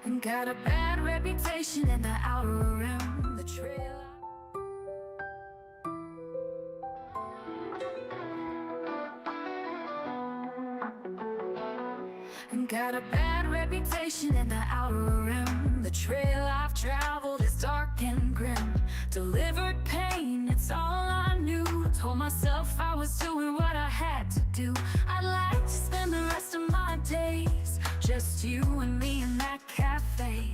and got a bad reputation in the outer rim. The trail and got a bad reputation in the outer rim. The trail I've traveled is dark and grim. Delivered pain, it's all I knew. Told myself I was doing what I had to do. I'd like to spend the rest of my days just you and me in that cafe.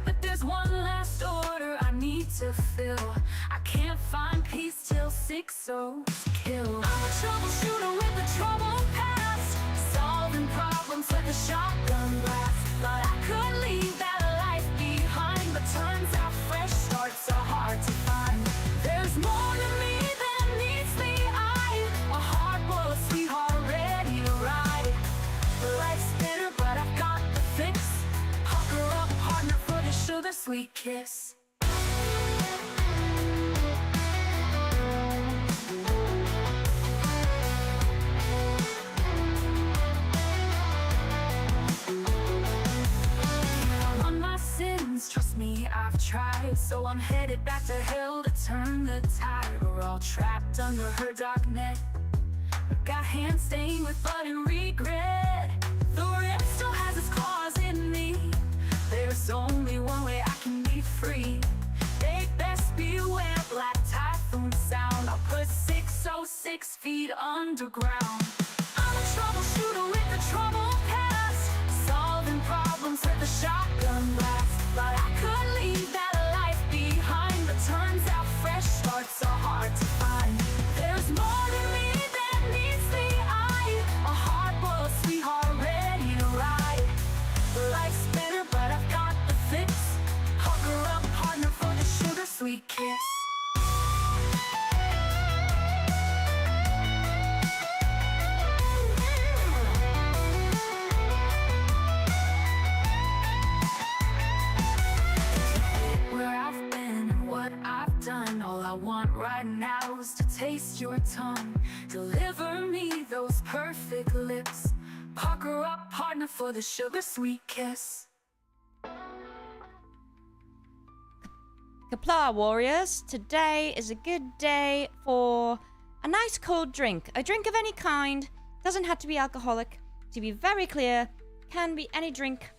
But there's one last order I need to fill. I can't find peace till 6-0's kill. I'm a troubleshooter with a trouble past, solving problems with a shotgun blast. Thought I could leave that life behind, but turns out fresh starts are hard to find. There's more to me than meets the eye, a hard-boiled sweetheart ready to ride. Life's bitter, but I've got the fix. Pucker up, partner, for the sugar-sweet kiss. Trust me, I've tried, so I'm headed back to hell to turn the tide. We're all trapped under her dark net. Got hands stained with blood and regret. The red still has its claws in me. There's only one way I can be free. They best beware, black typhoon sound. I'll put 606 feet underground. I'm a troubleshooter with a trouble past, solving problems with a shotgun blast. But I could leave that life behind, but turns out fresh starts are hard to find. There's more to me than meets the eye, a hard-boiled sweetheart ready to ride. Life's bitter, but I've got the fix. Hug her up, partner, for the sugar-sweet kiss. All I want right now is to taste your tongue. Deliver me those perfect lips. Pucker up, partner, for the sugar-sweet kiss. Kapla warriors, today is a good day for a nice cold drink. A drink of any kind, doesn't have to be alcoholic. To be very clear, can be any drink.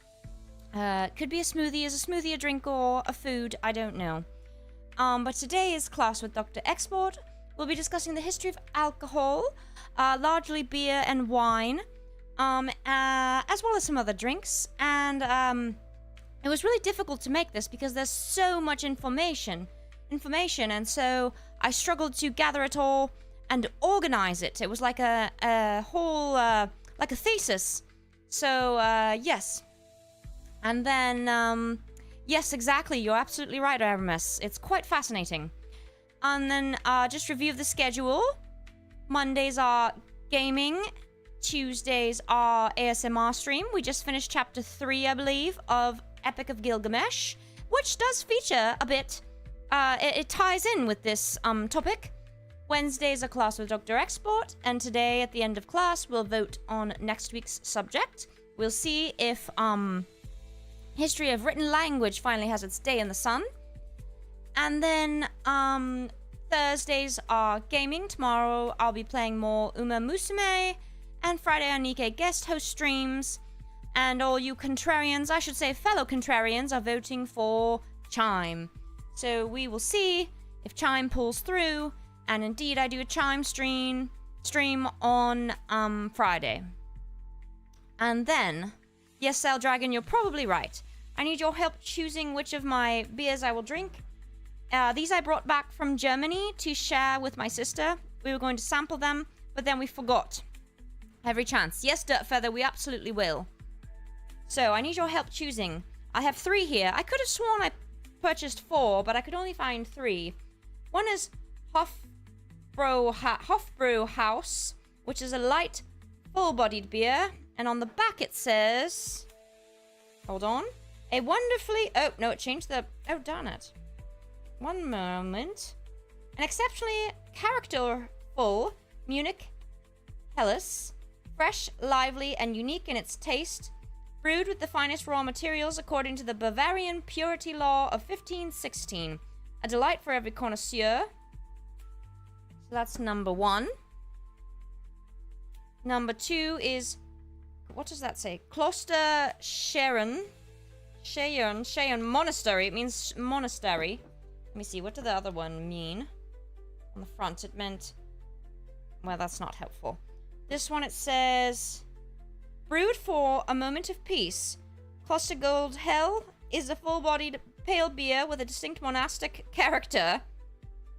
Could be a smoothie. Is a smoothie a drink or a food? I don't know. But today is class with Dr. Export. We'll be discussing the history of alcohol, largely beer and wine, as well as some other drinks. And it was really difficult to make this because there's so much information, and so I struggled to gather it all and organize it. It was like a whole, like a thesis. So, yes. And then, yes, exactly. You're absolutely right, Aramis. It's quite fascinating. And then just review the schedule. Mondays are gaming. Tuesdays are ASMR stream. We just finished chapter 3, I believe, of Epic of Gilgamesh, which does feature a bit. It ties in with this topic. Wednesdays are class with Dr. Export. And today, at the end of class, we'll vote on next week's subject. We'll see if History of Written Language finally has its day in the sun. And then Thursdays are gaming. Tomorrow I'll be playing more Uma Musume. And Friday are Nikkei guest host streams. And all you contrarians, I should say fellow contrarians, are voting for Chime. So we will see if Chime pulls through. And indeed I do a Chime stream on Friday. And then, yes, Cell Dragon, you're probably right. I need your help choosing which of my beers I will drink. These I brought back from Germany to share with my sister. We were going to sample them, but then we forgot. Every chance. Yes, Dirtfeather, we absolutely will. So, I need your help choosing. I have 3 here. I could have sworn I purchased 4, but I could only find 3. One is Hofbräu House, which is a light, full-bodied beer. And on the back it says... Hold on. A wonderfully... Oh, no, it changed the... Oh, darn it. One moment. An exceptionally characterful Munich Helles. Fresh, lively, and unique in its taste. Brewed with the finest raw materials according to the Bavarian purity law of 1516. A delight for every connoisseur. So that's number 1. Number 2 is, what does that say? Kloster Cheyenne Monastery. It means monastery. Let me see, what did the other one mean? On the front, it meant, well, that's not helpful. This one, it says, brewed for a moment of peace. Kloster Gold Hell is a full-bodied pale beer with a distinct monastic character.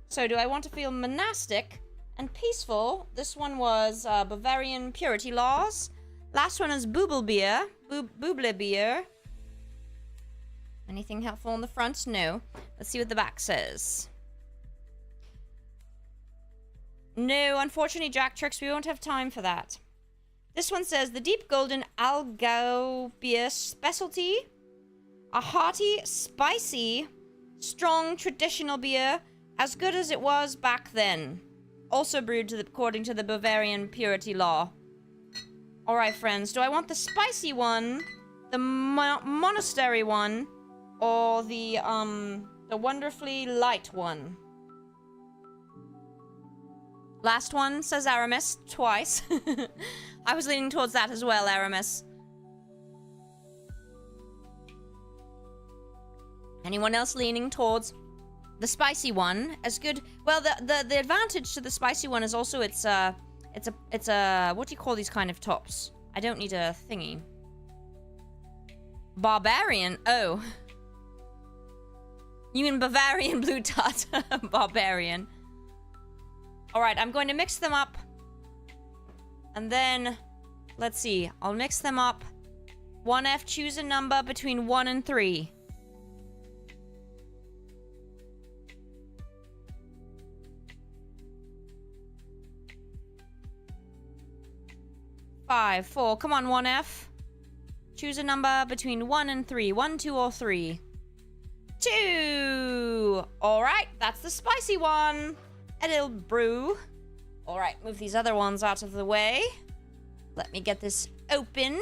So do I want to feel monastic and peaceful? This one was Bavarian purity laws. Last one is Bubble beer. Bubble beer. Anything helpful on the front? No. Let's see what the back says. No, unfortunately, Jack Tricks, we won't have time for that. This one says, the deep golden Allgäu beer specialty. A hearty, spicy, strong, traditional beer, as good as it was back then. Also brewed according to the Bavarian purity law. Alright, friends, do I want the spicy one, the monastery one, or the wonderfully light one? Last one, says Aramis, twice. I was leaning towards that as well, Aramis. Anyone else leaning towards the spicy one? As good. Well, the advantage to the spicy one is also it's a what do you call these kind of tops? I don't need a thingy. Barbarian. Oh. You mean Bavarian blue tart? Barbarian. Alright, I'm going to mix them up. And then, let's see. I'll mix them up. 1F, choose a number between 1 and 3. Five, 4. Come on, 1F. Choose a number between 1 and 3. 1, 2, or 3. 2. Alright, that's the spicy one. A little brew. Alright, move these other ones out of the way. Let me get this open.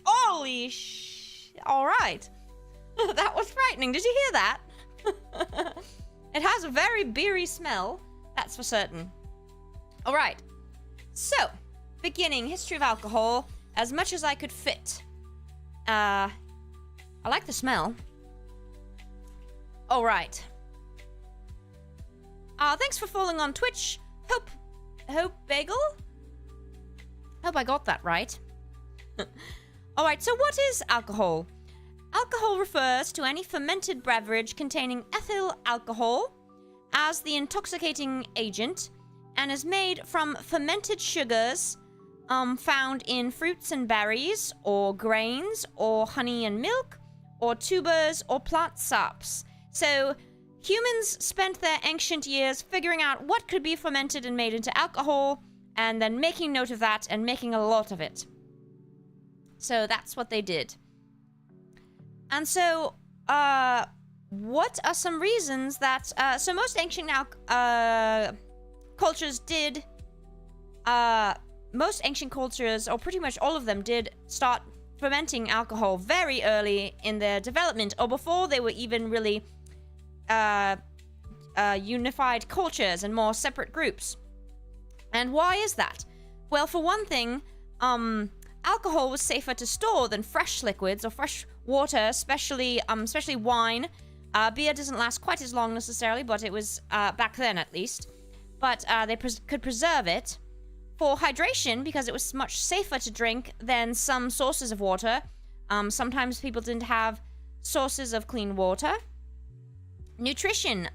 Holy sh... Alright. That was frightening. Did you hear that? It has a very beery smell. That's for certain. Alright. So, beginning, history of alcohol, as much as I could fit. I like the smell. Alright. Thanks for following on Twitch. Hope Bagel? Hope I got that right. Alright, so what is alcohol? Alcohol refers to any fermented beverage containing ethyl alcohol as the intoxicating agent and is made from fermented sugars found in fruits and berries, or grains, or honey and milk, or tubers, or plant saps. So, humans spent their ancient years figuring out what could be fermented and made into alcohol, and then making note of that and making a lot of it. So that's what they did. And so, what are some reasons that... so most ancient cultures did... most ancient cultures, or pretty much all of them, did start fermenting alcohol very early in their development, or before they were even really unified cultures and more separate groups. And why is that? Well, for one thing, alcohol was safer to store than fresh liquids or fresh water, especially wine. Beer doesn't last quite as long necessarily, but it was back then at least. But they could preserve it. For hydration, because it was much safer to drink than some sources of water. Sometimes people didn't have sources of clean water. Nutrition.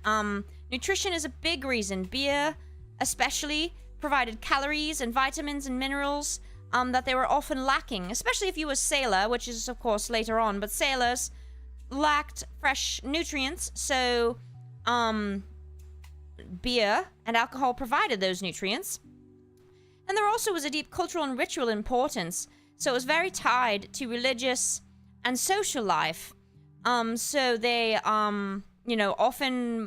Nutrition is a big reason. Beer, especially, provided calories and vitamins and minerals that they were often lacking, especially if you were a sailor, which is, of course, later on. But sailors lacked fresh nutrients, so beer and alcohol provided those nutrients. And there also was a deep cultural and ritual importance, so it was very tied to religious and social life. So they, often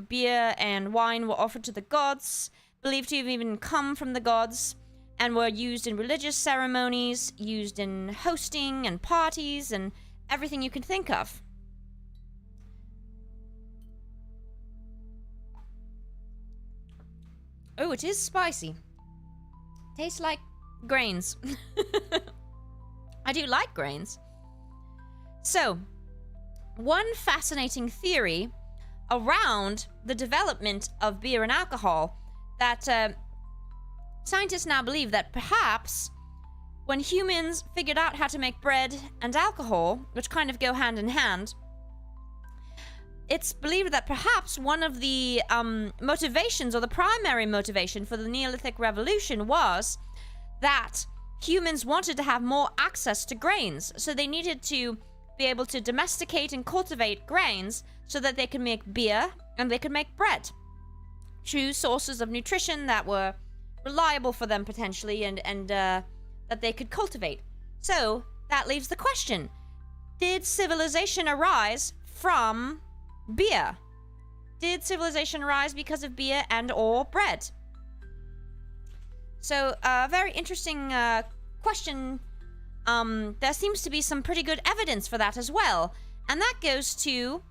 beer and wine were offered to the gods, believed to have even come from the gods. and were used in religious ceremonies, used in hosting and parties and everything you can think of. Oh, it is spicy. Tastes like grains. I do like grains. So, one fascinating theory around the development of beer and alcohol that scientists now believe that perhaps when humans figured out how to make bread and alcohol, which kind of go hand in hand, it's believed that perhaps one of the motivations, or the primary motivation for the Neolithic Revolution, was that humans wanted to have more access to grains. So they needed to be able to domesticate and cultivate grains so that they could make beer and they could make bread. Two sources of nutrition that were reliable for them potentially, and that they could cultivate. So that leaves the question: did civilization arise from beer? Did civilization arise because of beer and or bread? So a very interesting question. There seems to be some pretty good evidence for that as well, and that goes to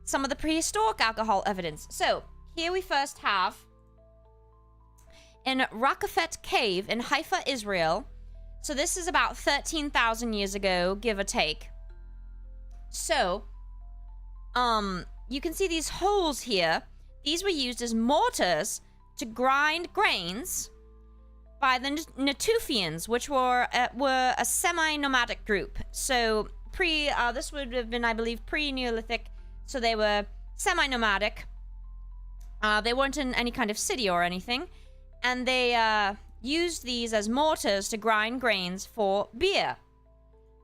some of the prehistoric alcohol evidence. So here we first have in Rakafet Cave in Haifa, Israel. So this is about 13,000 years ago, give or take. So you can see these holes here. These were used as mortars to grind grains by the Natufians, which were a semi-nomadic group. So this would have been, I believe, pre-Neolithic. So they were semi-nomadic. They weren't in any kind of city or anything, and they used these as mortars to grind grains for beer.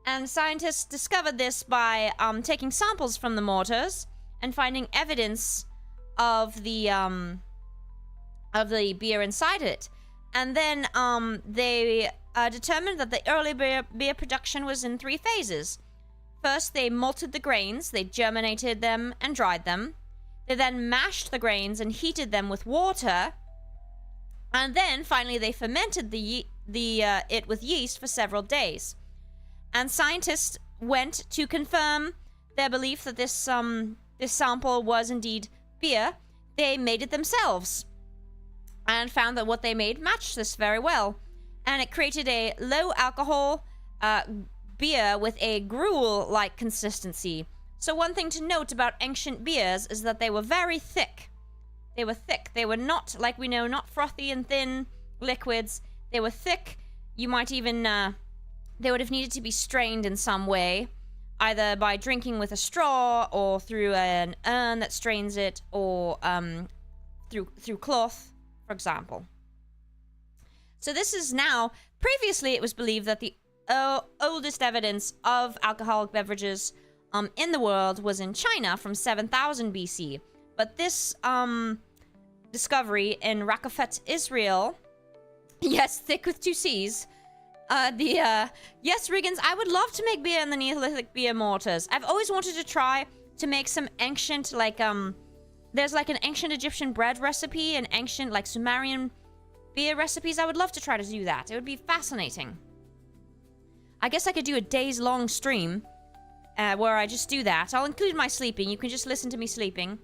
And scientists discovered this by taking samples from the mortars and finding evidence of the beer inside it. And then they determined that the early beer production was in 3 phases. First, they malted the grains, they germinated them and dried them. They then mashed the grains and heated them with water. And then, finally, they fermented it with yeast for several days. And scientists went to confirm their belief that this sample was indeed beer. They made it themselves and found that what they made matched this very well. And it created a low-alcohol beer with a gruel-like consistency. So one thing to note about ancient beers is that they were very thick. They were thick. They were not, like we know, not frothy and thin liquids. They were thick. You might even, they would have needed to be strained in some way, either by drinking with a straw or through an urn that strains it, or through cloth, for example. So this is now, previously it was believed that the oldest evidence of alcoholic beverages in the world was in China from 7000 BC. But this discovery in Rakafet, Israel, yes, thick with 2 C's, yes, Rigginss, I would love to make beer in the Neolithic beer mortars. I've always wanted to try to make some ancient, like, there's like an ancient Egyptian bread recipe and ancient, like, Sumerian beer recipes. I would love to try to do that. It would be fascinating. I guess I could do a days-long stream where I just do that. I'll include my sleeping. You can just listen to me sleeping.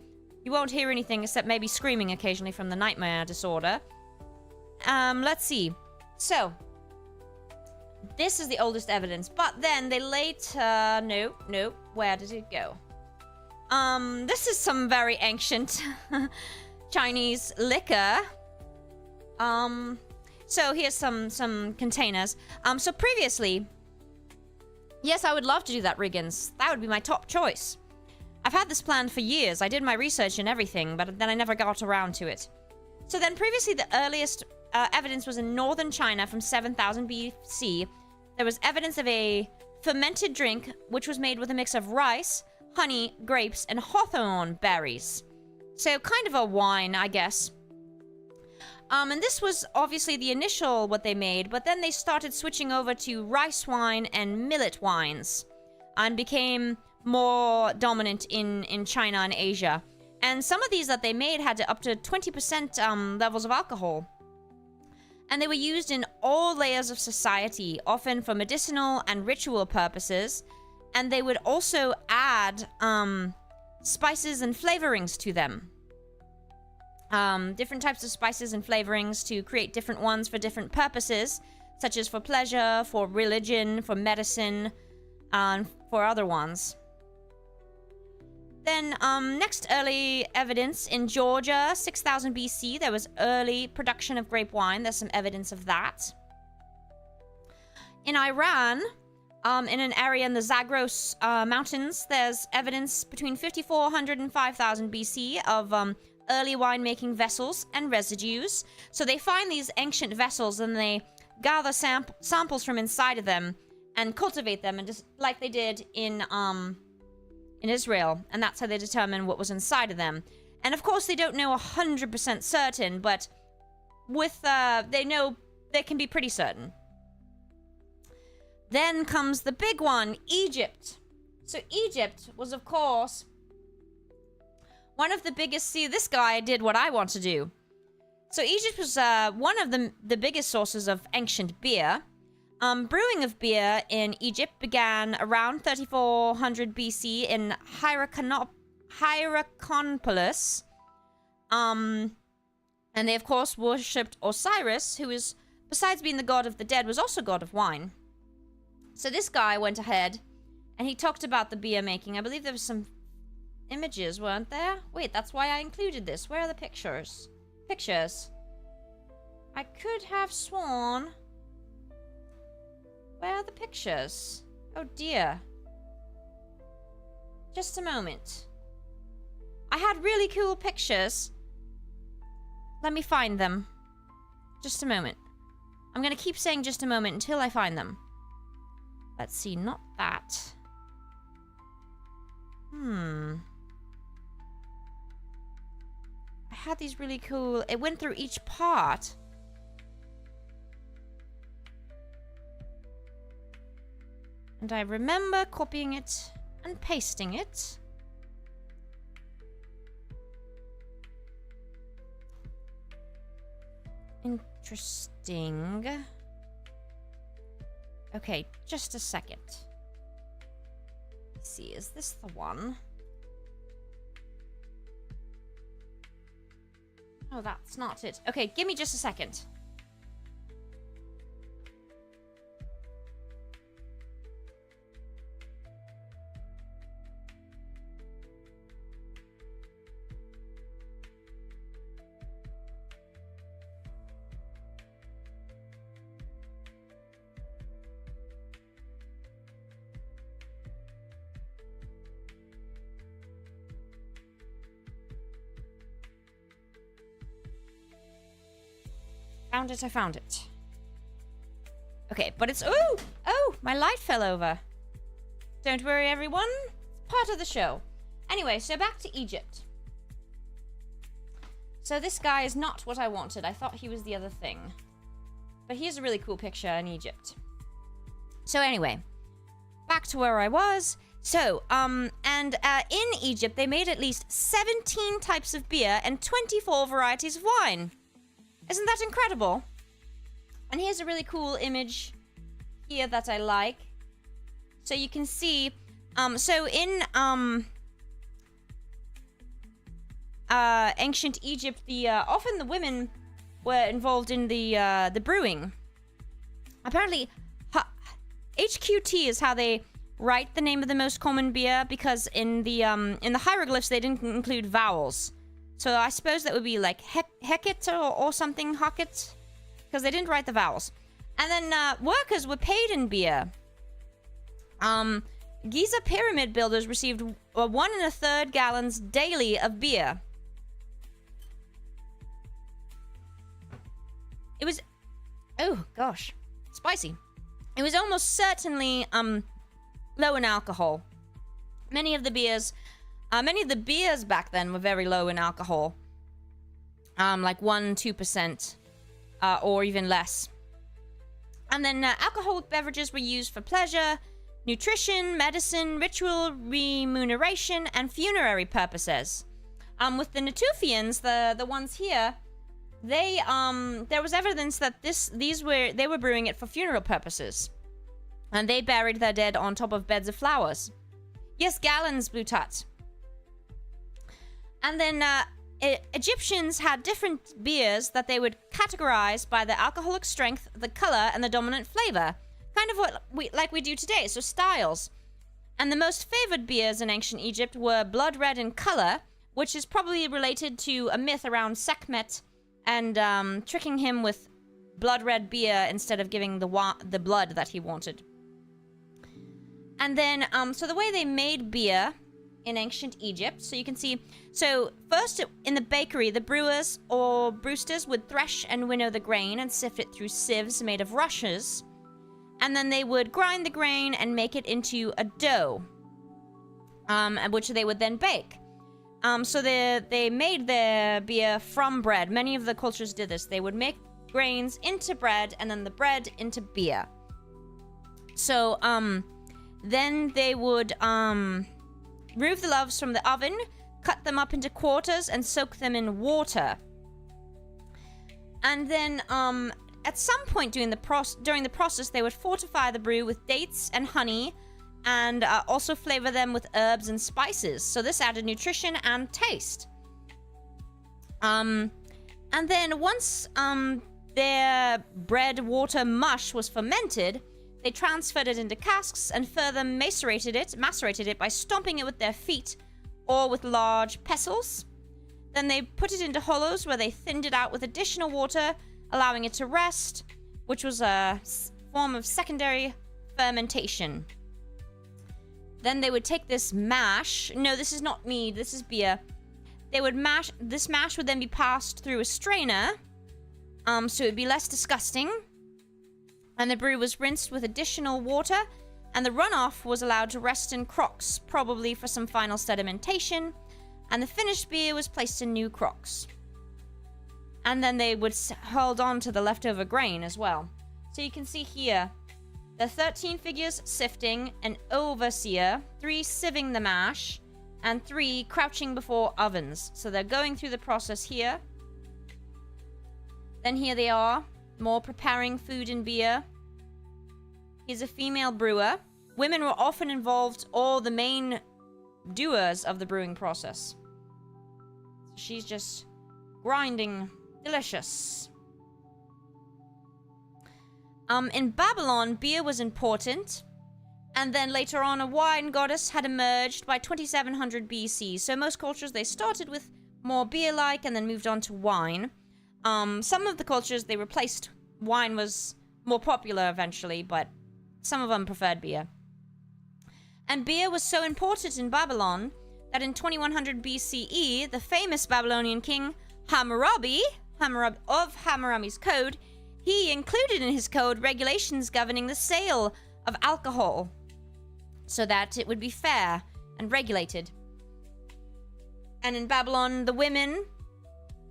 You won't hear anything except maybe screaming occasionally from the nightmare disorder. Let's see. So, this is the oldest evidence. But then they later... No. Where did it go? This is some very ancient Chinese liquor. So here's some containers. So previously... Yes, I would love to do that, Rigginss. That would be my top choice. I've had this planned for years. I did my research and everything, but then I never got around to it. So then previously the earliest evidence was in northern China from 7000 BC. There was evidence of a fermented drink which was made with a mix of rice, honey, grapes, and hawthorn berries. So kind of a wine, I guess. And this was obviously the initial what they made, but then they started switching over to rice wine and millet wines and became more dominant in China and Asia. And some of these that they made had up to 20% levels of alcohol. and they were used in all layers of society, often for medicinal and ritual purposes, and they would also add spices and flavorings to them. Different types of spices and flavorings to create different ones for different purposes, such as for pleasure, for religion, for medicine, and for other ones. Then, next early evidence in Georgia, 6000 BC, there was early production of grape wine. There's some evidence of that. In Iran, in an area in the Zagros Mountains, there's evidence between 5400 and 5000 BC of early winemaking vessels and residues. So they find these ancient vessels and they gather samples from inside of them and cultivate them, and just like they did in Israel, and that's how they determine what was inside of them. And of course, they don't know 100% certain, but with they know they can be pretty certain. Then comes the big one, Egypt. So Egypt was, of course, one of the biggest. See, this guy did what I want to do. So Egypt was one of the biggest sources of ancient beer. Brewing of beer in Egypt began around 3400 BC in Hierakonpolis. And they, of course, worshipped Osiris, who is, besides being the god of the dead, was also god of wine. So this guy went ahead and he talked about the beer making. I believe there was some images, weren't there? Wait, that's why I included this. Where are the pictures? Pictures. I could have sworn... Where are the pictures? Oh dear. Just a moment. I had really cool pictures. Let me find them. Just a moment. I'm gonna keep saying just a moment until I find them. Let's see, not that. I had these really cool... It went through each part. And I remember copying it and pasting it. Interesting. Okay, just a second. Let's see, is this the one? Oh, that's not it. Okay, give me just a second. I found it. Okay, but it's... Oh, my light fell over. Don't worry, everyone. It's part of the show. Anyway, so back to Egypt. So this guy is not what I wanted. I thought he was the other thing. But here's a really cool picture in Egypt. So anyway, back to where I was. So, in Egypt, they made at least 17 types of beer and 24 varieties of wine. Isn't that incredible? And here's a really cool image here that I like. So you can see, so in ancient Egypt, often the women were involved in the brewing. Apparently, HQT is how they write the name of the most common beer, because in the hieroglyphs they didn't include vowels. So I suppose that would be like Heket or something, Hocket, because they didn't write the vowels. And then workers were paid in beer. Giza pyramid builders received 1 1/3 gallons daily of beer. It was, oh gosh, spicy. It was almost certainly low in alcohol. Many of the beers back then were very low in alcohol. Like 1-2%, or even less. And then alcoholic beverages were used for pleasure, nutrition, medicine, ritual remuneration, and funerary purposes. With the Natufians, the ones here, there was evidence that they were brewing it for funeral purposes. And they buried their dead on top of beds of flowers. Yes, gallons, Blue Tut. And then Egyptians had different beers that they would categorize by the alcoholic strength, the color, and the dominant flavor. Kind of what we do today, so styles. And the most favored beers in ancient Egypt were blood red in color, which is probably related to a myth around Sekhmet and tricking him with blood red beer instead of giving the blood that he wanted. And then, so the way they made beer in ancient Egypt, so you can see, so first in the bakery, the brewers or brewsters would thresh and winnow the grain and sift it through sieves made of rushes. And then they would grind the grain and make it into a dough, which they would then bake. So they made their beer from bread. Many of the cultures did this. They would make grains into bread and then the bread into beer. So, then they would remove the loaves from the oven, cut them up into quarters, and soak them in water. And then, at some point during the process, they would fortify the brew with dates and honey, and also flavor them with herbs and spices. So this added nutrition and taste. And then once their bread water mush was fermented, they transferred it into casks and further macerated it by stomping it with their feet or with large pestles. Then they put it into hollows where they thinned it out with additional water, allowing it to rest, which was a form of secondary fermentation. Then they would take this mash. No, this is not mead, this is beer. They would mash, this mash would then be passed through a strainer, so it would be less disgusting. And the brew was rinsed with additional water, and the runoff was allowed to rest in crocks, probably for some final sedimentation, and the finished beer was placed in new crocks. And then they would hold on to the leftover grain as well. So you can see here, the 13 figures sifting, an overseer, 3 sieving the mash, and 3 crouching before ovens. So they're going through the process here. Then here they are, more preparing food and beer. Here's a female brewer. Women were often involved, or the main doers of the brewing process. So she's just grinding. Delicious. In Babylon, beer was important, and then later on a wine goddess had emerged by 2700 BC. So most cultures, they started with more beer-like and then moved on to wine. Some of the cultures, they replaced wine was more popular eventually, but some of them preferred beer. And beer was so important in Babylon that in 2100 BCE, the famous Babylonian king Hammurabi of Hammurabi's code, he included in his code regulations governing the sale of alcohol so that it would be fair and regulated. And in Babylon, the women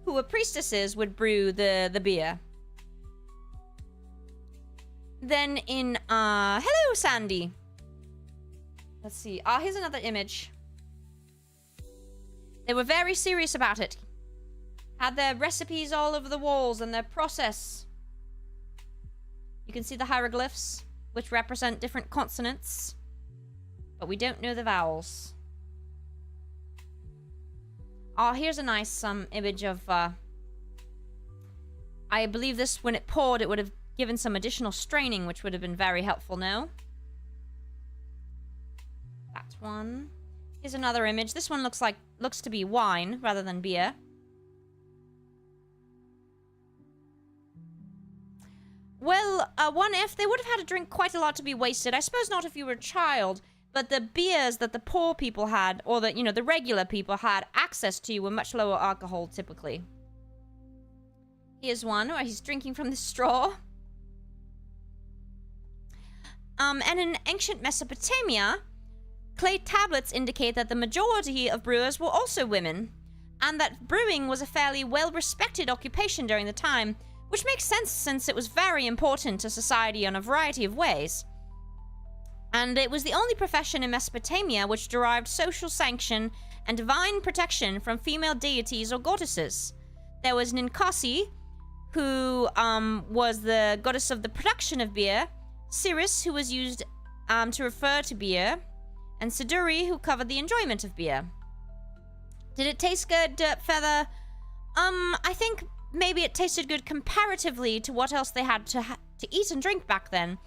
who were priestesses would brew the beer. Then in, hello, Sandy. Let's see. Here's another image. They were very serious about it. Had their recipes all over the walls and their process. You can see the hieroglyphs, which represent different consonants, but we don't know the vowels. Here's a nice image of, I believe this, when it poured, it would have given some additional straining, which would have been very helpful, no? That one. Here's another image. This one looks to be wine rather than beer. Well, one if they would have had to drink quite a lot to be wasted. I suppose not if you were a child, but the beers that the poor people had, or the, the regular people had access to, were much lower alcohol typically. Here's one where he's drinking from the straw. And in ancient Mesopotamia, clay tablets indicate that the majority of brewers were also women, and that brewing was a fairly well-respected occupation during the time, which makes sense since it was very important to society in a variety of ways. And it was the only profession in Mesopotamia which derived social sanction and divine protection from female deities or goddesses. there was Ninkasi, who was the goddess of the production of beer, Cirrus, who was used to refer to beer, and Siduri, who covered the enjoyment of beer. Did it taste good, Dirt Feather? I think maybe it tasted good comparatively to what else they had to eat and drink back then.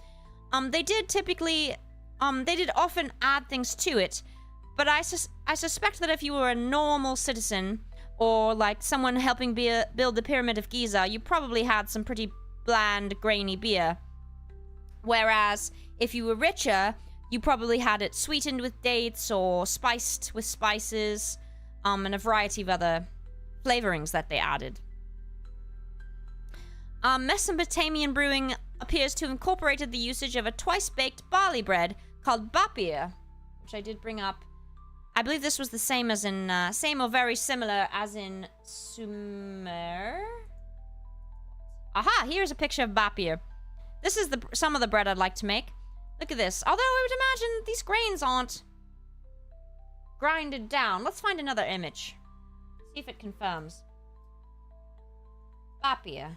They did typically, they did often add things to it, but I suspect that if you were a normal citizen, or like someone helping build the Pyramid of Giza, you probably had some pretty bland, grainy beer. Whereas, if you were richer, you probably had it sweetened with dates, or spiced with spices, and a variety of other flavorings that they added. Mesopotamian brewing appears to have incorporated the usage of a twice-baked barley bread called bapir, which I did bring up. I believe this was the same as in, same or very similar as in Sumer. Aha, here's a picture of bapir. This is some of the bread I'd like to make. Look at this. Although I would imagine these grains aren't grinded down. Let's find another image. See if it confirms. Bapir.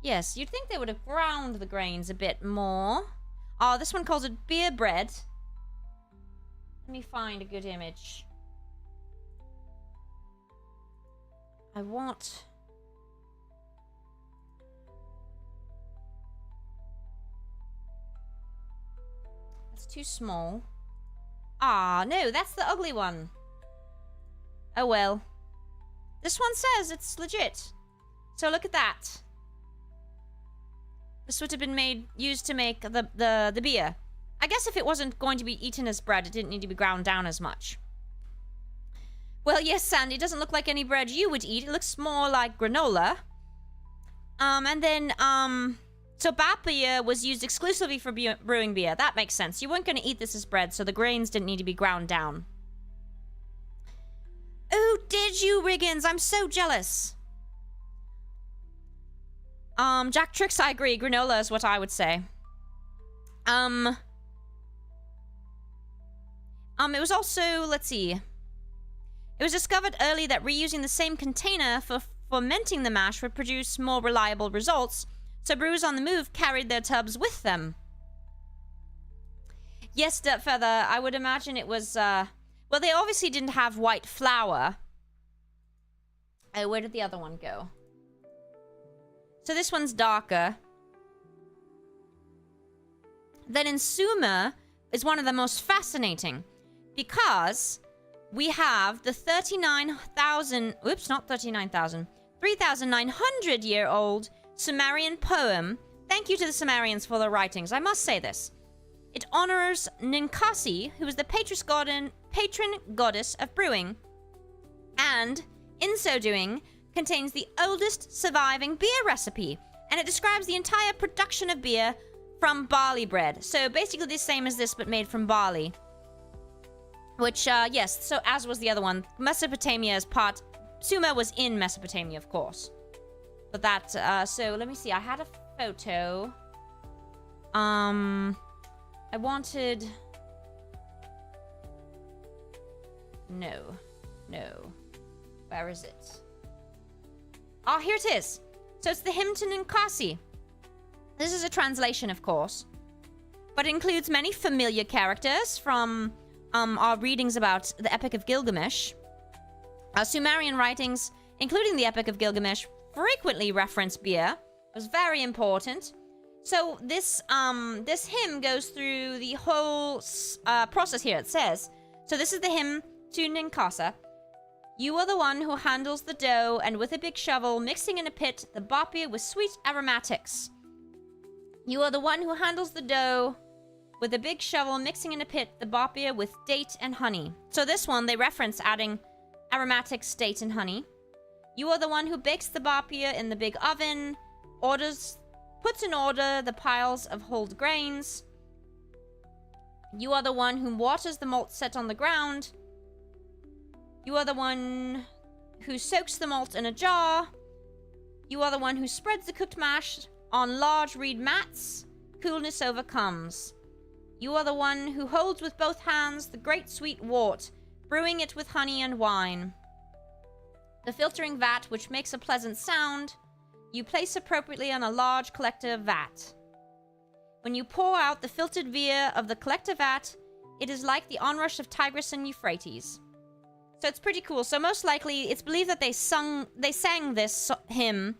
Yes, you'd think they would have ground the grains a bit more. Oh, this one calls it beer bread. Let me find a good image. I want... That's too small. Ah, no, that's the ugly one. Oh well. This one says it's legit. So look at that. This would have been used to make the beer. I guess if it wasn't going to be eaten as bread, it didn't need to be ground down as much. Well, yes, Sandy, it doesn't look like any bread you would eat. It looks more like granola. And then, so bapir was used exclusively for brewing beer. That makes sense. You weren't going to eat this as bread, so the grains didn't need to be ground down. Oh, did you, Rigginss? I'm so jealous. Jack Tricks, I agree. Granola is what I would say. It was also, let's see. It was discovered early that reusing the same container for fermenting the mash would produce more reliable results, so brewers on the move carried their tubs with them. Yes, Dirt Feather, I would imagine it was, well, they obviously didn't have white flour. Oh, where did the other one go? So this one's darker. Then in Sumer is one of the most fascinating, because we have the 3,900-year-old Sumerian poem. Thank you to the Sumerians for their writings. I must say this. It honors Ninkasi, who is the patron goddess of brewing, and in so doing, contains the oldest surviving beer recipe, and it describes the entire production of beer from barley bread. So basically the same as this, but made from barley. Which, yes, so as was the other one. Mesopotamia is part... Sumer was in Mesopotamia, of course. But that, so let me see. I had a photo. I wanted... No. Where is it? Ah, here it is. So it's the hymn to Ninkasi. This is a translation, of course, but it includes many familiar characters from our readings about the Epic of Gilgamesh. Sumerian writings, including the Epic of Gilgamesh, frequently reference beer. It was very important. So this hymn goes through the whole process here. It says, so this is the hymn to Ninkasi. You are the one who handles the dough, and with a big shovel, mixing in a pit the bapir with sweet aromatics. You are the one who handles the dough, with a big shovel, mixing in a pit the bapir with date and honey. So this one, they reference adding aromatics, date, and honey. You are the one who bakes the bapir in the big oven, puts in order the piles of hulled grains. You are the one who waters the malt set on the ground. You are the one who soaks the malt in a jar. You are the one who spreads the cooked mash on large reed mats. Coolness overcomes. You are the one who holds with both hands the great sweet wort, brewing it with honey and wine. The filtering vat, which makes a pleasant sound, you place appropriately on a large collector vat. When you pour out the filtered beer of the collector vat, it is like the onrush of Tigris and Euphrates. So it's pretty cool. So most likely, it's believed that they sang this hymn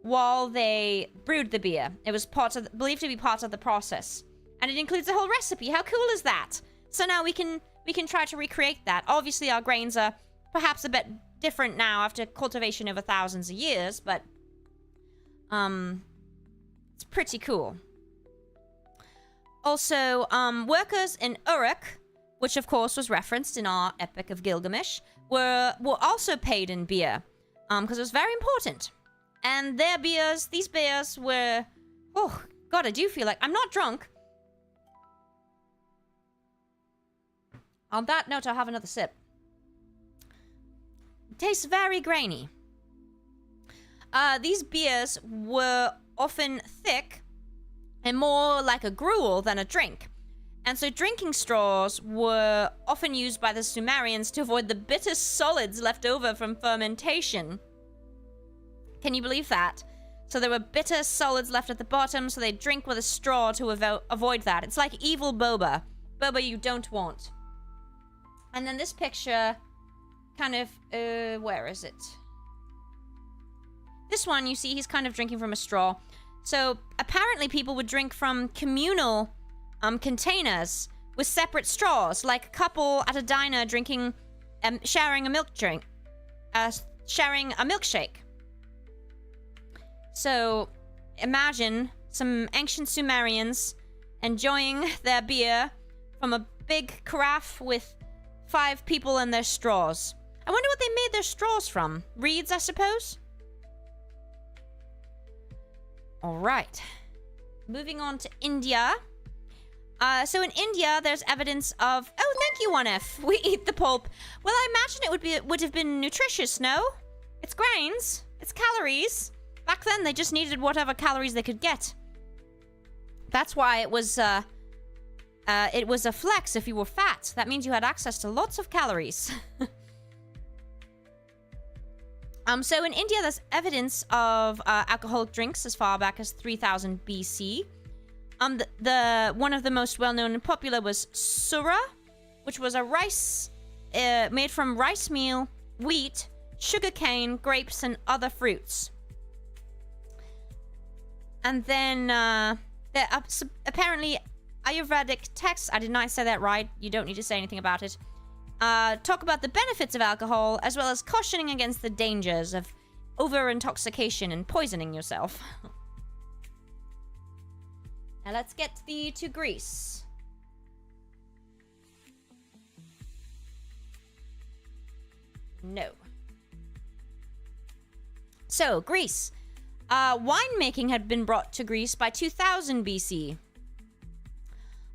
while they brewed the beer. It was believed to be part of the process. And it includes a whole recipe. How cool is that? So now we can try to recreate that. Obviously, our grains are perhaps a bit different now after cultivation over thousands of years, but it's pretty cool. Also, workers in Uruk, which of course was referenced in our Epic of Gilgamesh, were also paid in beer, because it was very important. And these beers were, oh god, I do feel like I'm not drunk. On that note, I'll have another sip. It tastes very grainy. These beers were often thick and more like a gruel than a drink. And so drinking straws were often used by the Sumerians to avoid the bitter solids left over from fermentation. Can you believe that? So there were bitter solids left at the bottom, so they drink with a straw to avoid that. It's like evil boba. Boba you don't want. And then this picture kind of, where is it? This one, you see, he's kind of drinking from a straw. So apparently people would drink from communal containers with separate straws, like a couple at a diner drinking, sharing a milkshake. So imagine some ancient Sumerians enjoying their beer from a big carafe with 5 people in their straws. I wonder what they made their straws from. Reeds, I suppose? Alright. Moving on to India. So in India, there's evidence of... Oh, thank you, 1F. We eat the pulp. Well, I imagine it would have been nutritious, no? It's grains. It's calories. Back then, they just needed whatever calories they could get. That's why it was a flex if you were fat. That means you had access to lots of calories. So in India, there's evidence of alcoholic drinks as far back as 3000 BC. One of the most well-known and popular was sura, which was a rice made from rice meal, wheat, sugarcane, grapes, and other fruits. And then apparently Ayurvedic texts, I did not say that right, you don't need to say anything about it, talk about the benefits of alcohol, as well as cautioning against the dangers of over-intoxication and poisoning yourself. Now let's get to Greece. No. So, Greece. Winemaking had been brought to Greece by 2000 BC.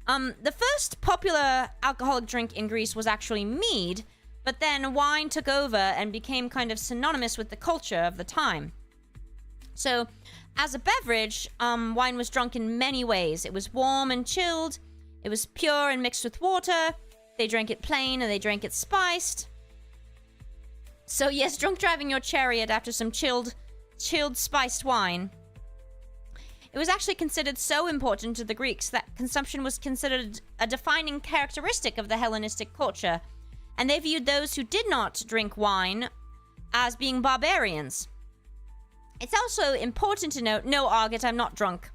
The first popular alcoholic drink in Greece was actually mead, but then wine took over and became kind of synonymous with the culture of the time. So, as a beverage, wine was drunk in many ways. It was warm and chilled. It was pure and mixed with water. They drank it plain and they drank it spiced. So yes, drunk driving your chariot after some chilled spiced wine. It was actually considered so important to the Greeks that consumption was considered a defining characteristic of the Hellenistic culture, and they viewed those who did not drink wine as being barbarians. It's also important to note, no, Argit, I'm not drunk.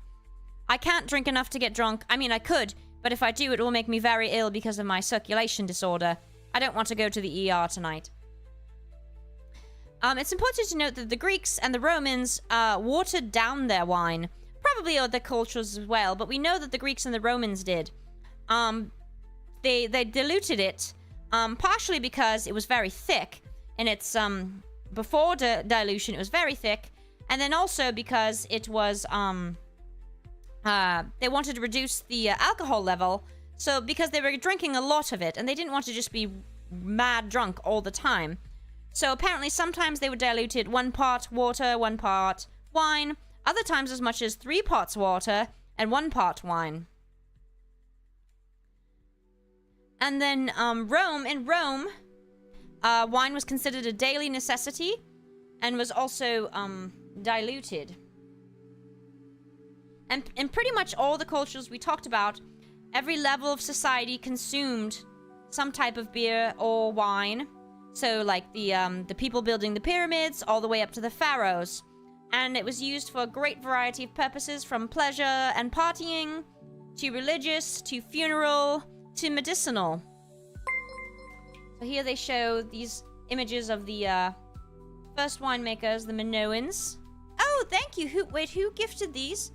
I can't drink enough to get drunk. I mean, I could, but if I do, it will make me very ill because of my circulation disorder. I don't want to go to the ER tonight. It's important to note that the Greeks and the Romans watered down their wine. Probably other cultures as well, but we know that the Greeks and the Romans did. They diluted it, partially because it was very thick, and it's, before dilution, it was very thick, and then also because it was, they wanted to reduce the alcohol level, so because they were drinking a lot of it, and they didn't want to just be mad drunk all the time. So apparently sometimes they would dilute it 1 part water, 1 part wine, other times as much as 3 parts water and 1 part wine. And then Rome, wine was considered a daily necessity and was also diluted. And in pretty much all the cultures we talked about, every level of society consumed some type of beer or wine. So like the people building the pyramids all the way up to the pharaohs. And it was used for a great variety of purposes, from pleasure and partying, to religious, to funeral, to medicinal. So here they show these images of the first winemakers, the Minoans. Oh, thank you. Who gifted these?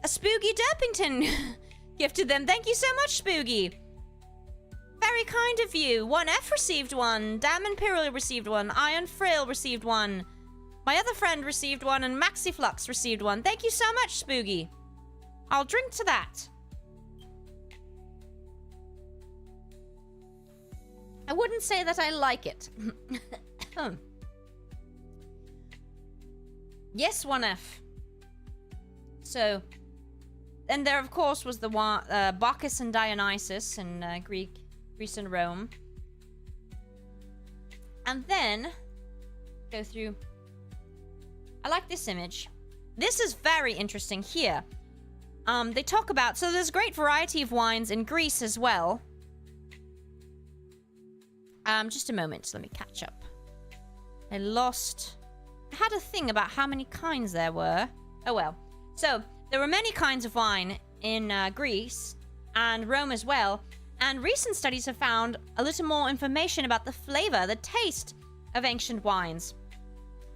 A Spooky Derpington gifted them. Thank you so much, Spooky. Very kind of you. 1F received one. Damn Imperial received one. Iron Frail received one. My other friend received one, and Maxiflux received one. Thank you so much, Spooky. I'll drink to that. I wouldn't say that I like it. Yes, 1F. So, and there, of course, was the one, Bacchus and Dionysus in Greece and Rome. And then, go through. I like this image. This is very interesting here. They talk about, so there's a great variety of wines in Greece as well. Just a moment, let me catch up. I had a thing about how many kinds there were. Oh well. So, there were many kinds of wine in Greece and Rome as well. And recent studies have found a little more information about the flavor, the taste of ancient wines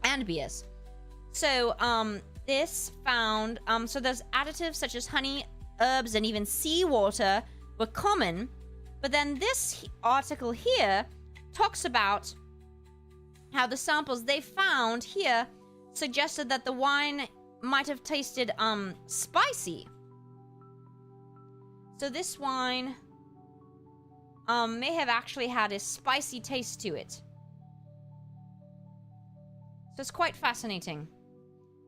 and beers. So, this found, so there's additives such as honey, herbs, and even seawater were common. But then this article here talks about how the samples they found here suggested that the wine might have tasted, spicy. So this wine, may have actually had a spicy taste to it. So it's quite fascinating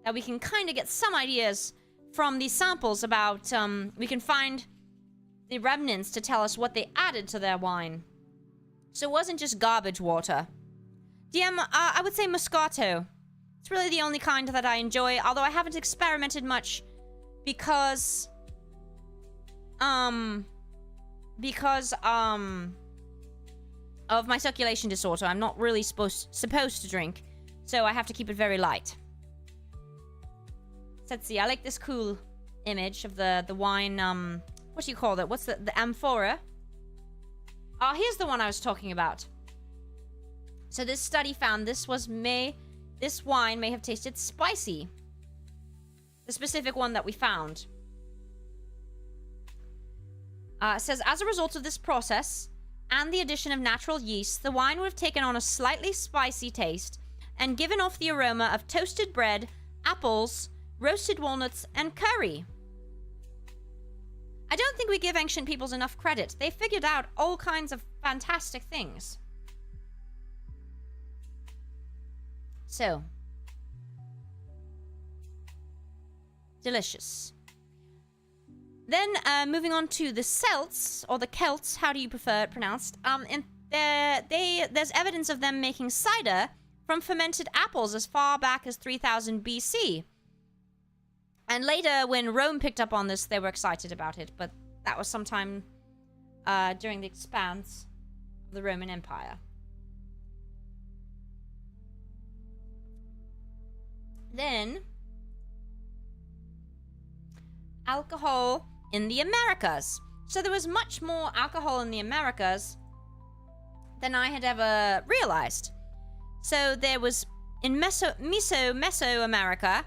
that we can kind of get some ideas from these samples about, we can find the remnants to tell us what they added to their wine. So it wasn't just garbage water. DM, I would say Moscato. It's really the only kind that I enjoy, although I haven't experimented much because of my circulation disorder. I'm not really supposed to drink, so I have to keep it very light. So let's see, I like this cool image of the wine, what do you call that? What's the amphora? Oh, here's the one I was talking about. So this study found this wine may have tasted spicy. The specific one that we found. It says, as a result of this process and the addition of natural yeast, the wine would have taken on a slightly spicy taste and given off the aroma of toasted bread, apples, roasted walnuts, and curry. I don't think we give ancient peoples enough credit. They figured out all kinds of fantastic things. So, delicious. Then, moving on to the Celts, or the Celts, how do you prefer it pronounced? And there's evidence of them making cider from fermented apples as far back as 3000 BC. And later, when Rome picked up on this, they were excited about it, but that was sometime during the expanse of the Roman Empire. Then, alcohol in the Americas. So there was much more alcohol in the Americas than I had ever realized. So there was, in Mesoamerica,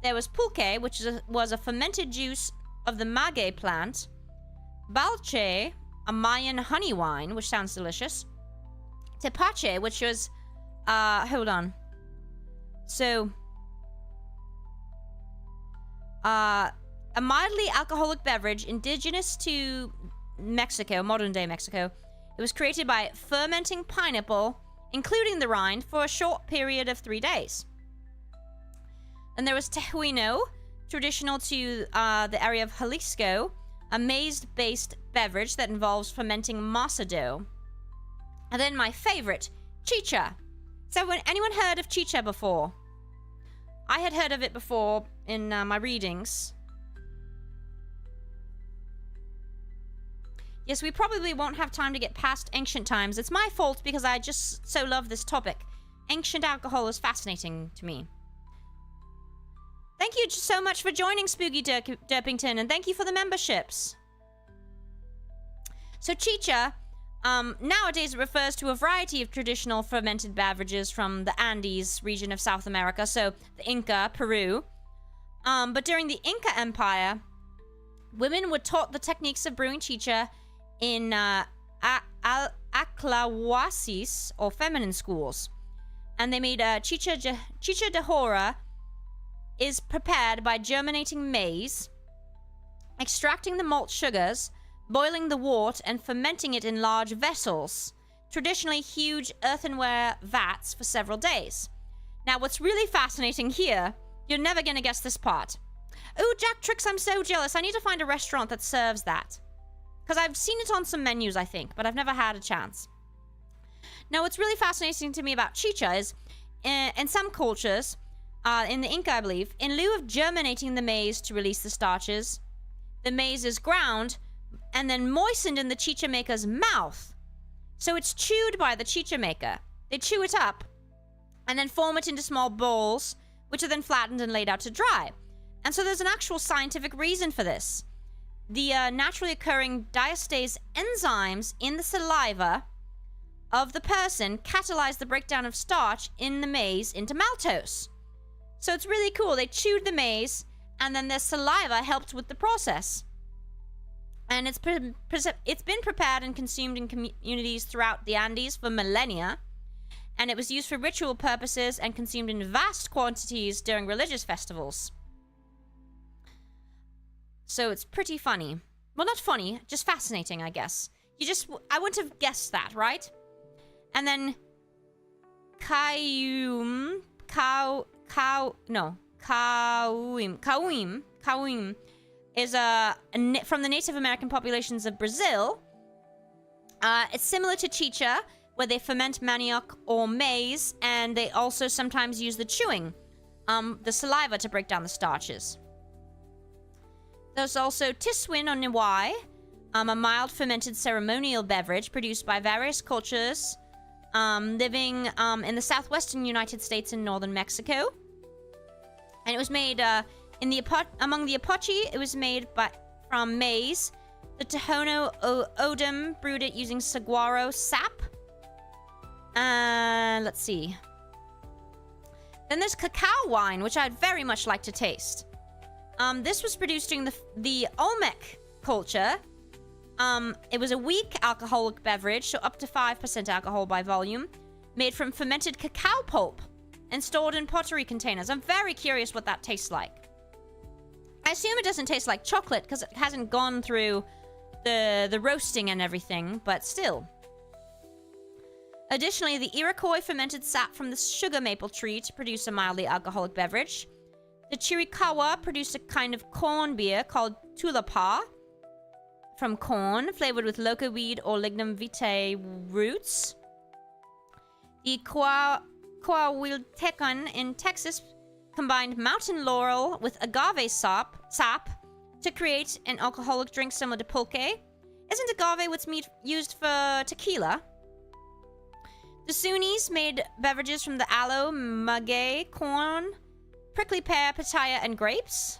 there was pulque, which was a fermented juice of the maguey plant. Balche, a Mayan honey wine, which sounds delicious. Tepache, which was, hold on. So, a mildly alcoholic beverage indigenous to Mexico, modern-day Mexico. It was created by fermenting pineapple, including the rind, for a short period of 3 days. And there was tejuino, traditional to the area of Jalisco, a maize-based beverage that involves fermenting masa dough. And then my favorite, chicha. So anyone heard of chicha before? I had heard of it before in my readings. Yes, we probably won't have time to get past ancient times. It's my fault because I just so love this topic. Ancient alcohol is fascinating to me. Thank you so much for joining, Spooky Derpington, and thank you for the memberships. So chicha, nowadays it refers to a variety of traditional fermented beverages from the Andes region of South America, so the Inca, Peru. But during the Inca Empire, women were taught the techniques of brewing chicha in aclahuasis, or feminine schools. And they made chicha de jora is prepared by germinating maize, extracting the malt sugars, boiling the wort, and fermenting it in large vessels, traditionally huge earthenware vats, for several days. Now, what's really fascinating here, you're never going to guess this part. Ooh, Jack Tricks, I'm so jealous. I need to find a restaurant that serves that. Because I've seen it on some menus, I think, but I've never had a chance. Now, what's really fascinating to me about chicha is, in some cultures, in the Inca, I believe, in lieu of germinating the maize to release the starches, the maize is ground and then moistened in the chicha maker's mouth. So it's chewed by the chicha maker. They chew it up and then form it into small balls, which are then flattened and laid out to dry. And so there's an actual scientific reason for this. The naturally occurring diastase enzymes in the saliva of the person catalyze the breakdown of starch in the maize into maltose. So it's really cool. They chewed the maize, and then their saliva helped with the process. And it's been prepared and consumed in communities throughout the Andes for millennia. And it was used for ritual purposes and consumed in vast quantities during religious festivals. So it's pretty funny. Well, not funny, just fascinating, I guess. I wouldn't have guessed that, right? And then Kauim is from the Native American populations of Brazil. It's similar to chicha, where they ferment manioc or maize, and they also sometimes use the chewing, the saliva, to break down the starches. There's also tiswin or niwai, a mild fermented ceremonial beverage produced by various cultures living in the southwestern United States and northern Mexico. And it was made among the Apache. It was made from maize. The Tohono O'odham brewed it using saguaro sap. Let's see. Then there's cacao wine, which I'd very much like to taste. This was produced during the Olmec culture. It was a weak alcoholic beverage, so up to 5% alcohol by volume, made from fermented cacao pulp and stored in pottery containers. I'm very curious what that tastes like. I assume it doesn't taste like chocolate because it hasn't gone through the roasting and everything, but still. Additionally, the Iroquois fermented sap from the sugar maple tree to produce a mildly alcoholic beverage. The Chiricahua produced a kind of corn beer called tulapa from corn, flavored with loco weed or lignum vitae roots. The Coahuiltecan in Texas combined mountain laurel with agave sap to create an alcoholic drink similar to pulque. Isn't agave what's used for tequila? The Sunnis made beverages from the aloe, maguey, corn, prickly pear, pitaya, and grapes.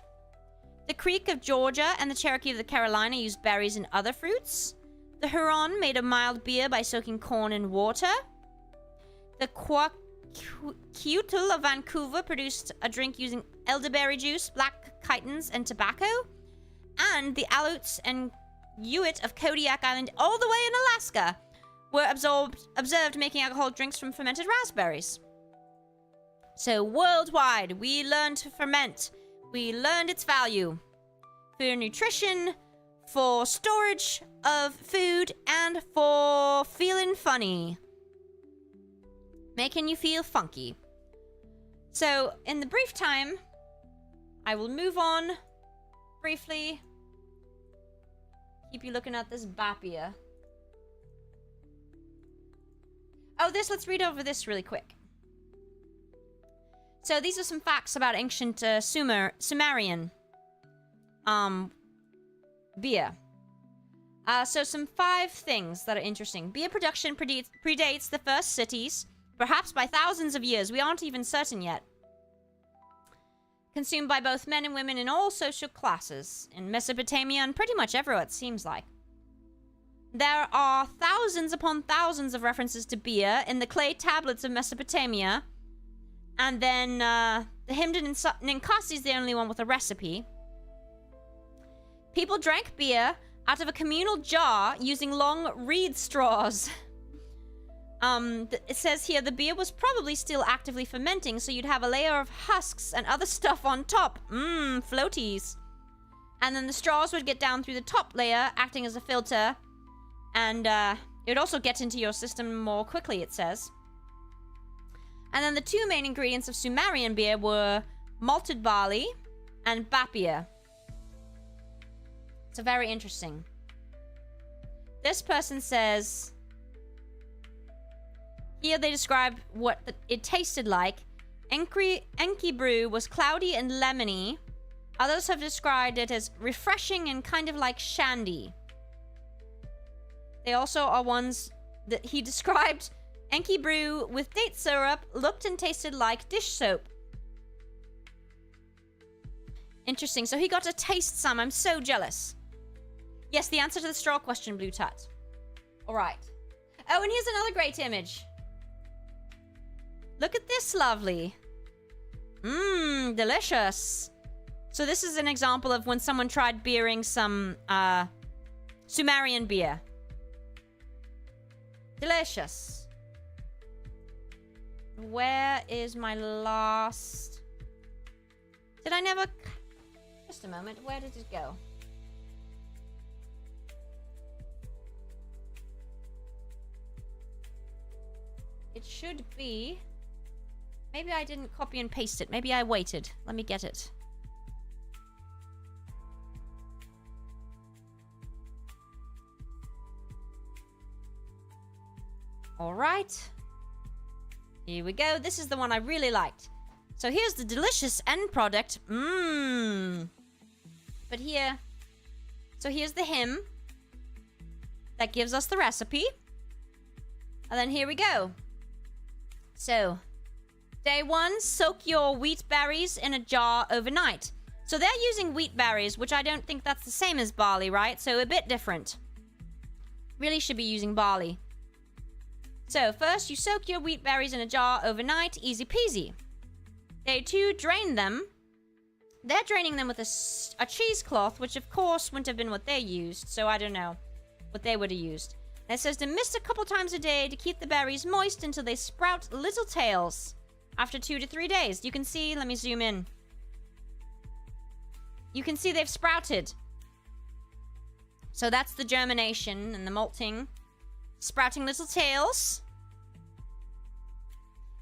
The Creek of Georgia and the Cherokee of the Carolina used berries and other fruits. The Huron made a mild beer by soaking corn in water. The Queutl of Vancouver produced a drink using elderberry juice, black chitons, and tobacco. And the Aleuts and Inuit of Kodiak Island, all the way in Alaska, were observed making alcoholic drinks from fermented raspberries. So worldwide, we learned to ferment. We learned its value for nutrition, for storage of food, and for feeling funny. Making you feel funky. So, in the brief time, I will move on briefly. Keep you looking at this bapia. Oh, let's read over this really quick. So these are some facts about ancient Sumerian beer. So some 5 things that are interesting. Beer production predates the first cities, perhaps by thousands of years. We aren't even certain yet. Consumed by both men and women in all social classes. In Mesopotamia and pretty much everywhere, it seems like. There are thousands upon thousands of references to beer in the clay tablets of Mesopotamia. And then the Himden Ninkasi is the only one with a recipe. People drank beer out of a communal jar using long reed straws. It says here the beer was probably still actively fermenting, so you'd have a layer of husks and other stuff on top. Floaties. And then the straws would get down through the top layer, acting as a filter. And it would also get into your system more quickly, it says. And then the 2 main ingredients of Sumerian beer were malted barley and bapia. So very interesting. This person says... Here they describe what it tasted like. Enki brew was cloudy and lemony. Others have described it as refreshing and kind of like shandy. They also are ones that he described... Enki brew with date syrup looked and tasted like dish soap. Interesting. So he got to taste some. I'm so jealous. Yes, the answer to the straw question, Blue Tut. All right. Oh, and here's another great image. Look at this lovely. Delicious. So this is an example of when someone tried beering some Sumerian beer. Delicious. Where is my last... Did I never... Just a moment. Where did it go? It should be... Maybe I didn't copy and paste it. Maybe I waited. Let me get it. All right. Here we go. This is the one I really liked. So here's the delicious end product. But here... So here's the hymn. That gives us the recipe. And then here we go. So... Day 1, soak your wheat berries in a jar overnight. So they're using wheat berries, which I don't think that's the same as barley, right? So a bit different. Really should be using barley. So first, you soak your wheat berries in a jar overnight. Easy peasy. Day 2, drain them. They're draining them with a cheesecloth, which of course wouldn't have been what they used. So I don't know what they would have used. And it says to mist a couple times a day to keep the berries moist until they sprout little tails. After 2 to 3 days. You can see, let me zoom in. You can see they've sprouted. So that's the germination and the malting. Sprouting little tails.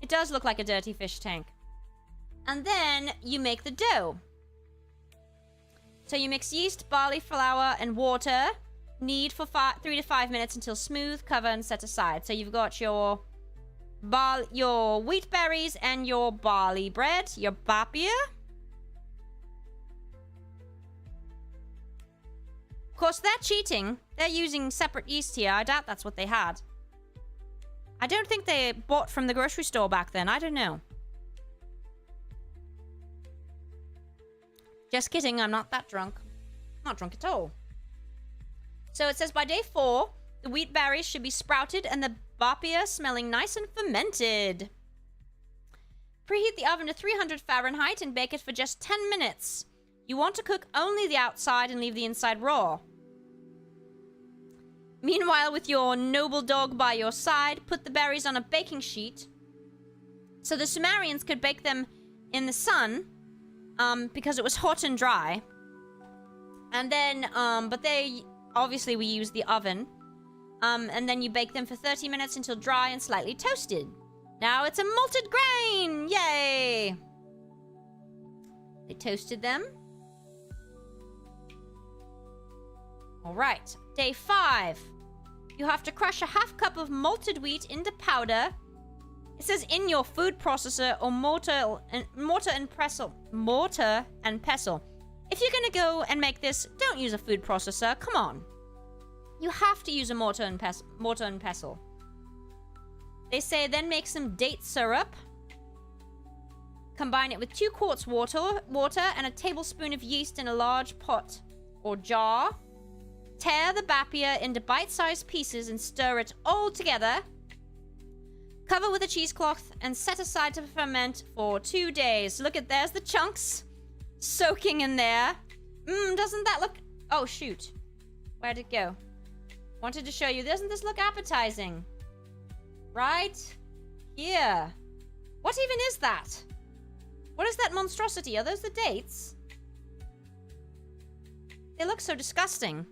It does look like a dirty fish tank. And then you make the dough. So you mix yeast, barley flour, and water. Knead for 3 to 5 minutes until smooth. Cover and set aside. So you've got your wheat berries and your barley bread, your bapia. Of course, they're cheating. They're using separate yeast here. I doubt that's what they had. I don't think they bought from the grocery store back then. I don't know. Just kidding. I'm not that drunk. Not drunk at all. So it says by day 4, the wheat berries should be sprouted and the bapia smelling nice and fermented. Preheat the oven to 300 Fahrenheit and bake it for just 10 minutes. You want to cook only the outside and leave the inside raw. Meanwhile, with your noble dog by your side, put the berries on a baking sheet. So the Sumerians could bake them in the sun, because it was hot and dry. And then, obviously we use the oven. And then you bake them for 30 minutes until dry and slightly toasted. Now it's a malted grain! Yay! They toasted them. Alright, day 5. You have to crush a half cup of malted wheat into powder. It says in your food processor or mortar and pestle. If you're gonna go and make this, don't use a food processor. Come on. You have to use a mortar and pestle. They say then make some date syrup. Combine it with 2 quarts water and a tablespoon of yeast in a large pot or jar. Tear the bapia into bite-sized pieces and stir it all together. Cover with a cheesecloth and set aside to ferment for 2 days. Look at, there's the chunks soaking in there. Doesn't that look... Oh, shoot. Where'd it go? Wanted to show you. Doesn't this look appetizing? Right? Here. What even is that? What is that monstrosity? Are those the dates? They look so disgusting.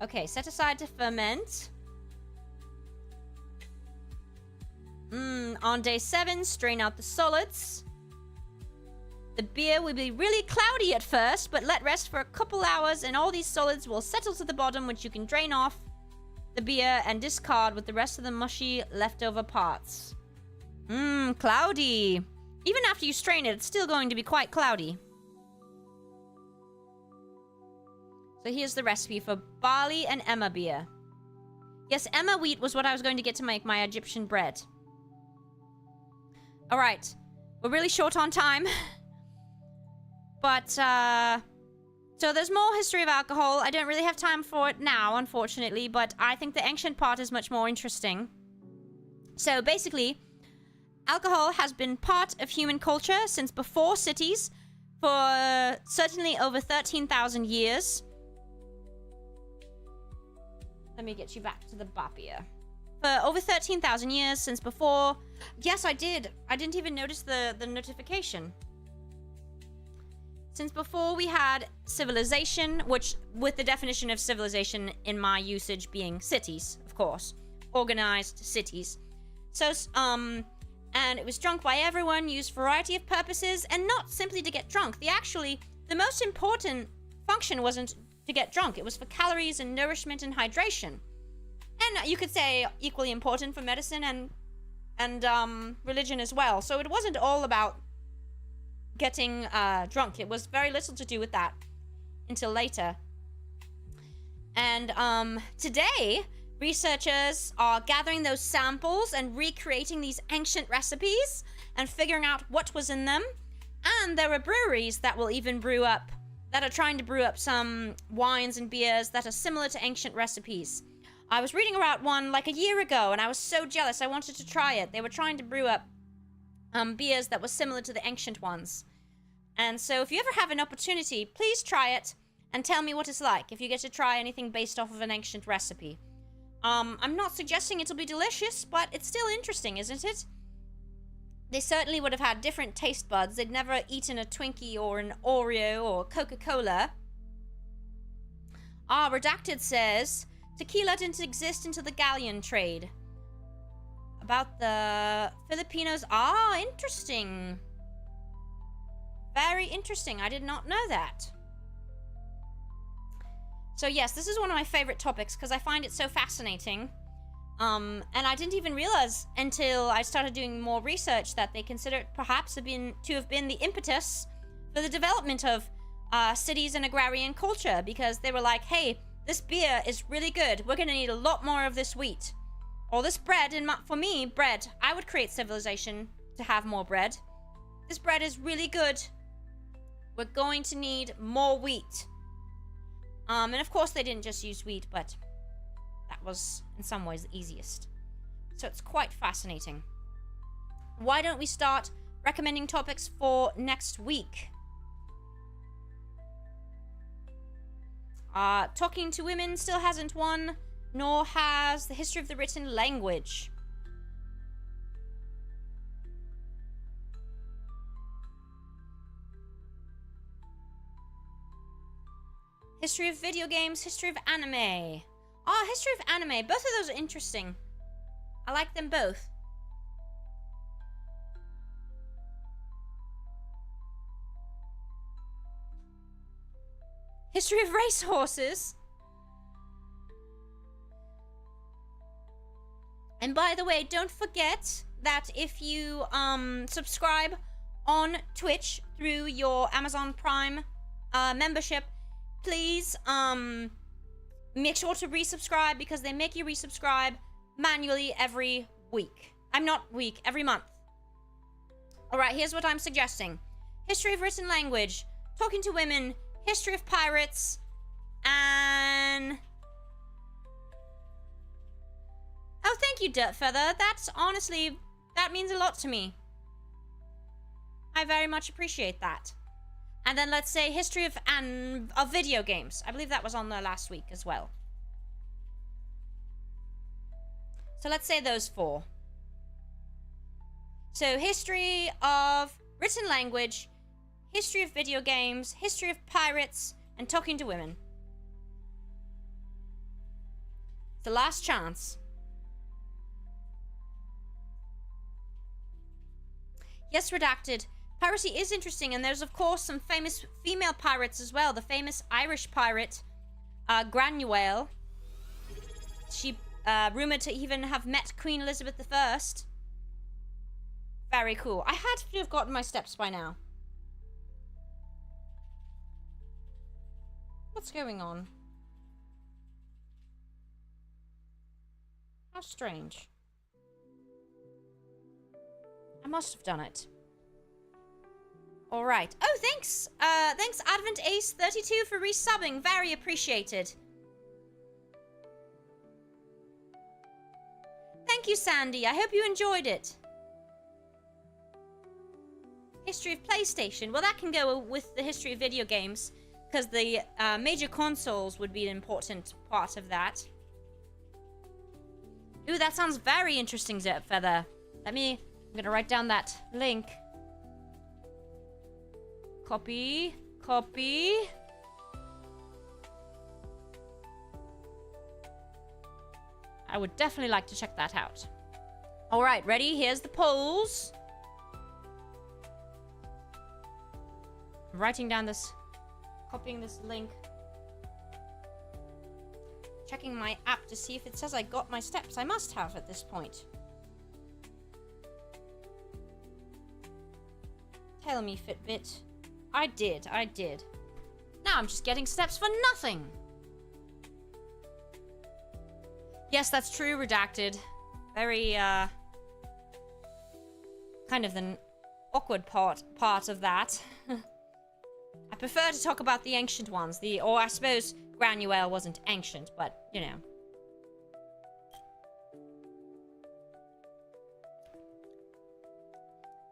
Okay, set aside to ferment. On day 7, strain out the solids. The beer will be really cloudy at first, but let rest for a couple hours and all these solids will settle to the bottom, which you can drain off the beer and discard with the rest of the mushy leftover parts. Cloudy. Even after you strain it, it's still going to be quite cloudy. So here's the recipe for barley and Emma beer. Yes, Emma wheat was what I was going to get to make my Egyptian bread. Alright. We're really short on time. But, so there's more history of alcohol. I don't really have time for it now, unfortunately, but I think the ancient part is much more interesting. So basically, alcohol has been part of human culture since before cities for certainly over 13,000 years. Let me get you back to the bapia. For over 13,000 years since before... Yes, I did. I didn't even notice the notification. Since before we had civilization, which with the definition of civilization in my usage being cities, of course. Organized cities. So, and it was drunk by everyone, used for a variety of purposes, and not simply to get drunk. The most important function wasn't to get drunk. It was for calories and nourishment and hydration. And you could say equally important for medicine and religion as well. So it wasn't all about getting drunk. It was very little to do with that until later. And today, researchers are gathering those samples and recreating these ancient recipes and figuring out what was in them. And there are breweries that will even that are trying to brew up some wines and beers that are similar to ancient recipes. I was reading about one like a year ago, and I was so jealous. I wanted to try it. They were trying to brew up beers that were similar to the ancient ones. And so if you ever have an opportunity, please try it and tell me what it's like if you get to try anything based off of an ancient recipe. I'm not suggesting it'll be delicious, but it's still interesting, isn't it? They certainly would have had different taste buds. They'd never eaten a Twinkie or an Oreo or Coca-Cola. Redacted says, tequila didn't exist until the galleon trade. About the Filipinos. Interesting. Very interesting. I did not know that. So yes, this is one of my favorite topics because I find it so fascinating. And I didn't even realize until I started doing more research that they consider it perhaps to have been the impetus for the development of cities and agrarian culture, because they were like, hey, this beer is really good. We're going to need a lot more of this wheat. Or this bread, and for me, bread. I would create civilization to have more bread. This bread is really good. We're going to need more wheat. And of course they didn't just use wheat, but that was in some ways the easiest. So it's quite fascinating. Why don't we start recommending topics for next week? Talking to Women still hasn't won, nor has the history of the written language. History of video games, history of anime. History of anime. Both of those are interesting. I like them both. History of racehorses. And by the way, don't forget that if you subscribe on Twitch through your Amazon Prime membership, please make sure to resubscribe, because they make you resubscribe manually every week. Every month. Alright, here's what I'm suggesting. History of written language, talking to women, history of pirates, and... Oh, thank you, Dirtfeather. That's honestly, that means a lot to me. I very much appreciate that. And then let's say history of video games. I believe that was on there last week as well. So let's say those 4. So history of written language, history of video games, history of pirates, and talking to women. It's the last chance. Yes, Redacted. Piracy is interesting, and there's, of course, some famous female pirates as well. The famous Irish pirate, Naragneel. She, rumored to even have met Queen Elizabeth I. Very cool. I had to have gotten my steps by now. What's going on? How strange. I must have done it. Alright. Oh, thanks! Thanks, Advent Ace 32 for resubbing. Very appreciated. Thank you, Sandy. I hope you enjoyed it. History of PlayStation. Well, that can go with the history of video games, because the major consoles would be an important part of that. Ooh, that sounds very interesting, Feather. I'm gonna write down that link. Copy. I would definitely like to check that out. Alright, ready? Here's the polls. I'm writing down this, copying this link. Checking my app to see if it says I got my steps. I must have at this point. Tell me, Fitbit. I did. Now I'm just getting steps for nothing. Yes, that's true, Redacted. Very, kind of the awkward part of that. I prefer to talk about the ancient ones. Or I suppose Naragneel wasn't ancient, but, you know.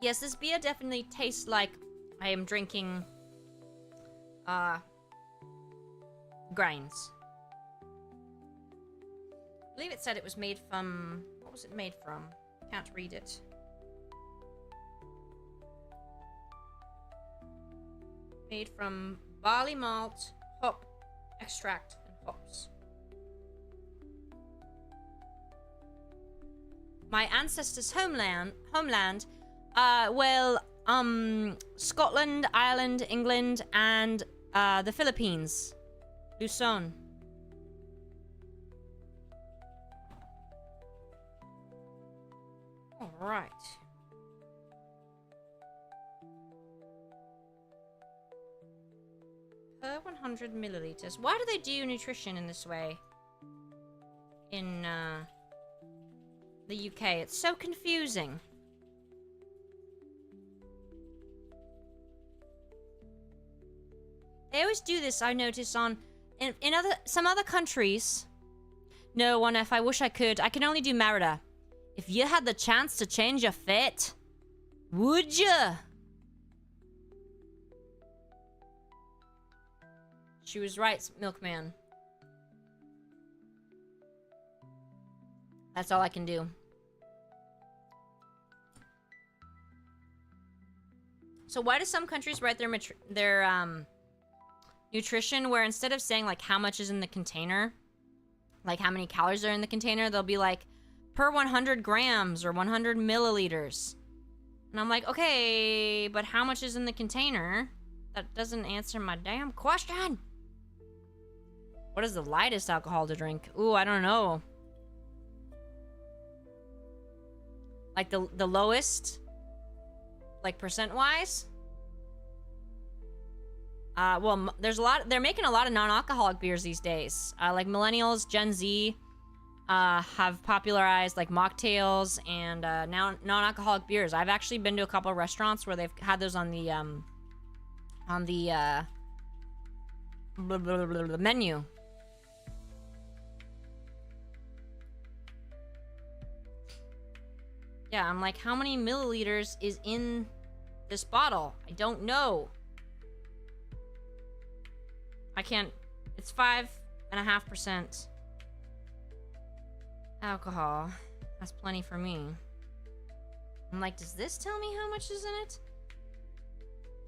Yes, this beer definitely tastes like I am drinking, grains. I believe it said it was made from... What was it made from? Can't read it. Made from barley malt, hop, extract, and hops. My ancestors' homeland, Scotland, Ireland, England, and the Philippines. Luzon. All right. Per 100 milliliters. Why do they do nutrition in this way? In the UK, it's so confusing. They always do this, I notice, in some other countries. No, 1F, I wish I could. I can only do Merida. If you had the chance to change your fate, would ya? She was right, Milkman. That's all I can do. So why do some countries write their nutrition where instead of saying like how much is in the container, like how many calories are in the container, they'll be like per 100 grams or 100 milliliters. And I'm like, okay, but how much is in the container? That doesn't answer my damn question. What is the lightest alcohol to drink? Ooh, I don't know. Like the lowest? Like percent-wise? Well, there's a lot. They're making a lot of non-alcoholic beers these days. Like millennials, Gen Z, have popularized like mocktails and now non-alcoholic beers. I've actually been to a couple of restaurants where they've had those on the menu. Yeah, I'm like, how many milliliters is in this bottle? I don't know. I can't. It's 5.5% alcohol. That's plenty for me. I'm like, does this tell me how much is in it?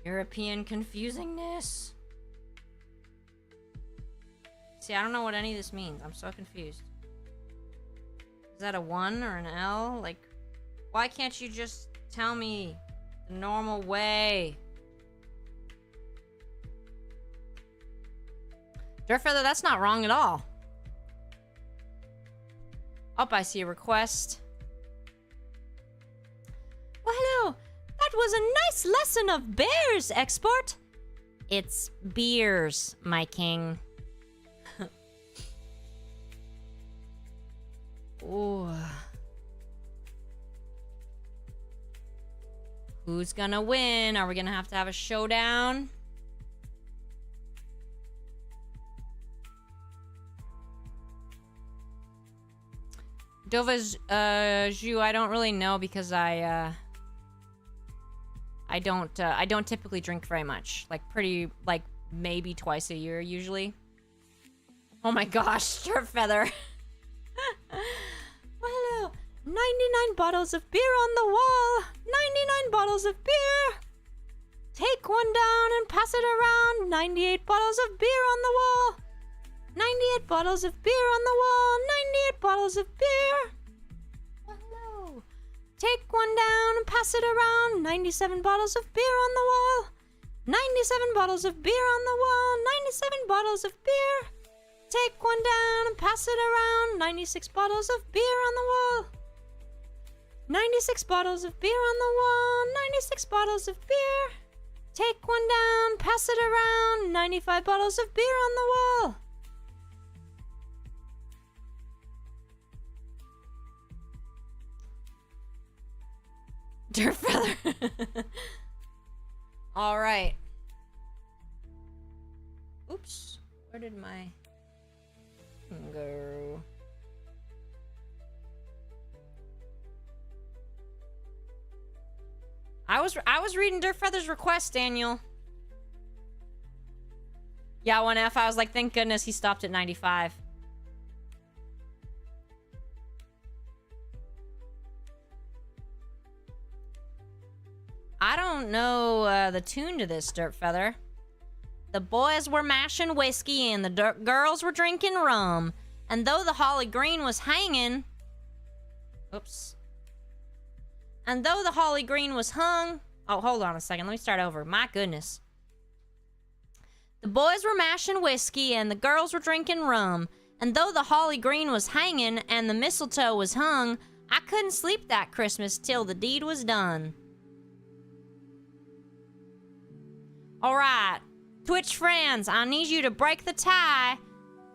European confusingness. See, I don't know what any of this means. I'm so confused. Is that a 1 or an L? Like, why can't you just tell me the normal way? Dirtfeather, that's not wrong at all. Oh, I see a request. Well, hello. That was a nice lesson of bears, export. It's beers, my king. Ooh. Who's gonna win? Are we gonna have a showdown? Dova's Zhu, I don't really know because I don't typically drink very much. Like maybe twice a year usually. Oh my gosh, Dirtfeather. Well, hello. 99 bottles of beer on the wall. 99 bottles of beer. Take one down and pass it around. 98 bottles of beer on the wall. 98 bottles of beer on the wall. 98 bottles of beer. Oh, hello. Take one down and pass it around. 97 bottles of beer on the wall. 97 bottles of beer on the wall. 97 bottles of beer. Take one down and pass it around. 96 bottles of beer on the wall. 96 bottles of beer on the wall. 96 bottles of beer. Take one down, pass it around. 95 bottles of beer on the wall. Dirtfeather. All right. Oops. Where did my go? I was reading Dirtfeather's request, Daniel. Yeah, 1F. I was like, thank goodness he stopped at 95. I don't know the tune to this, Dirtfeather. The boys were mashing whiskey and the girls were drinking rum. And though the holly green was hanging... Oops. And though the holly green was hung... Oh, hold on a second. Let me start over. My goodness. The boys were mashing whiskey and the girls were drinking rum. And though the holly green was hanging and the mistletoe was hung, I couldn't sleep that Christmas till the deed was done. Alright. Twitch friends, I need you to break the tie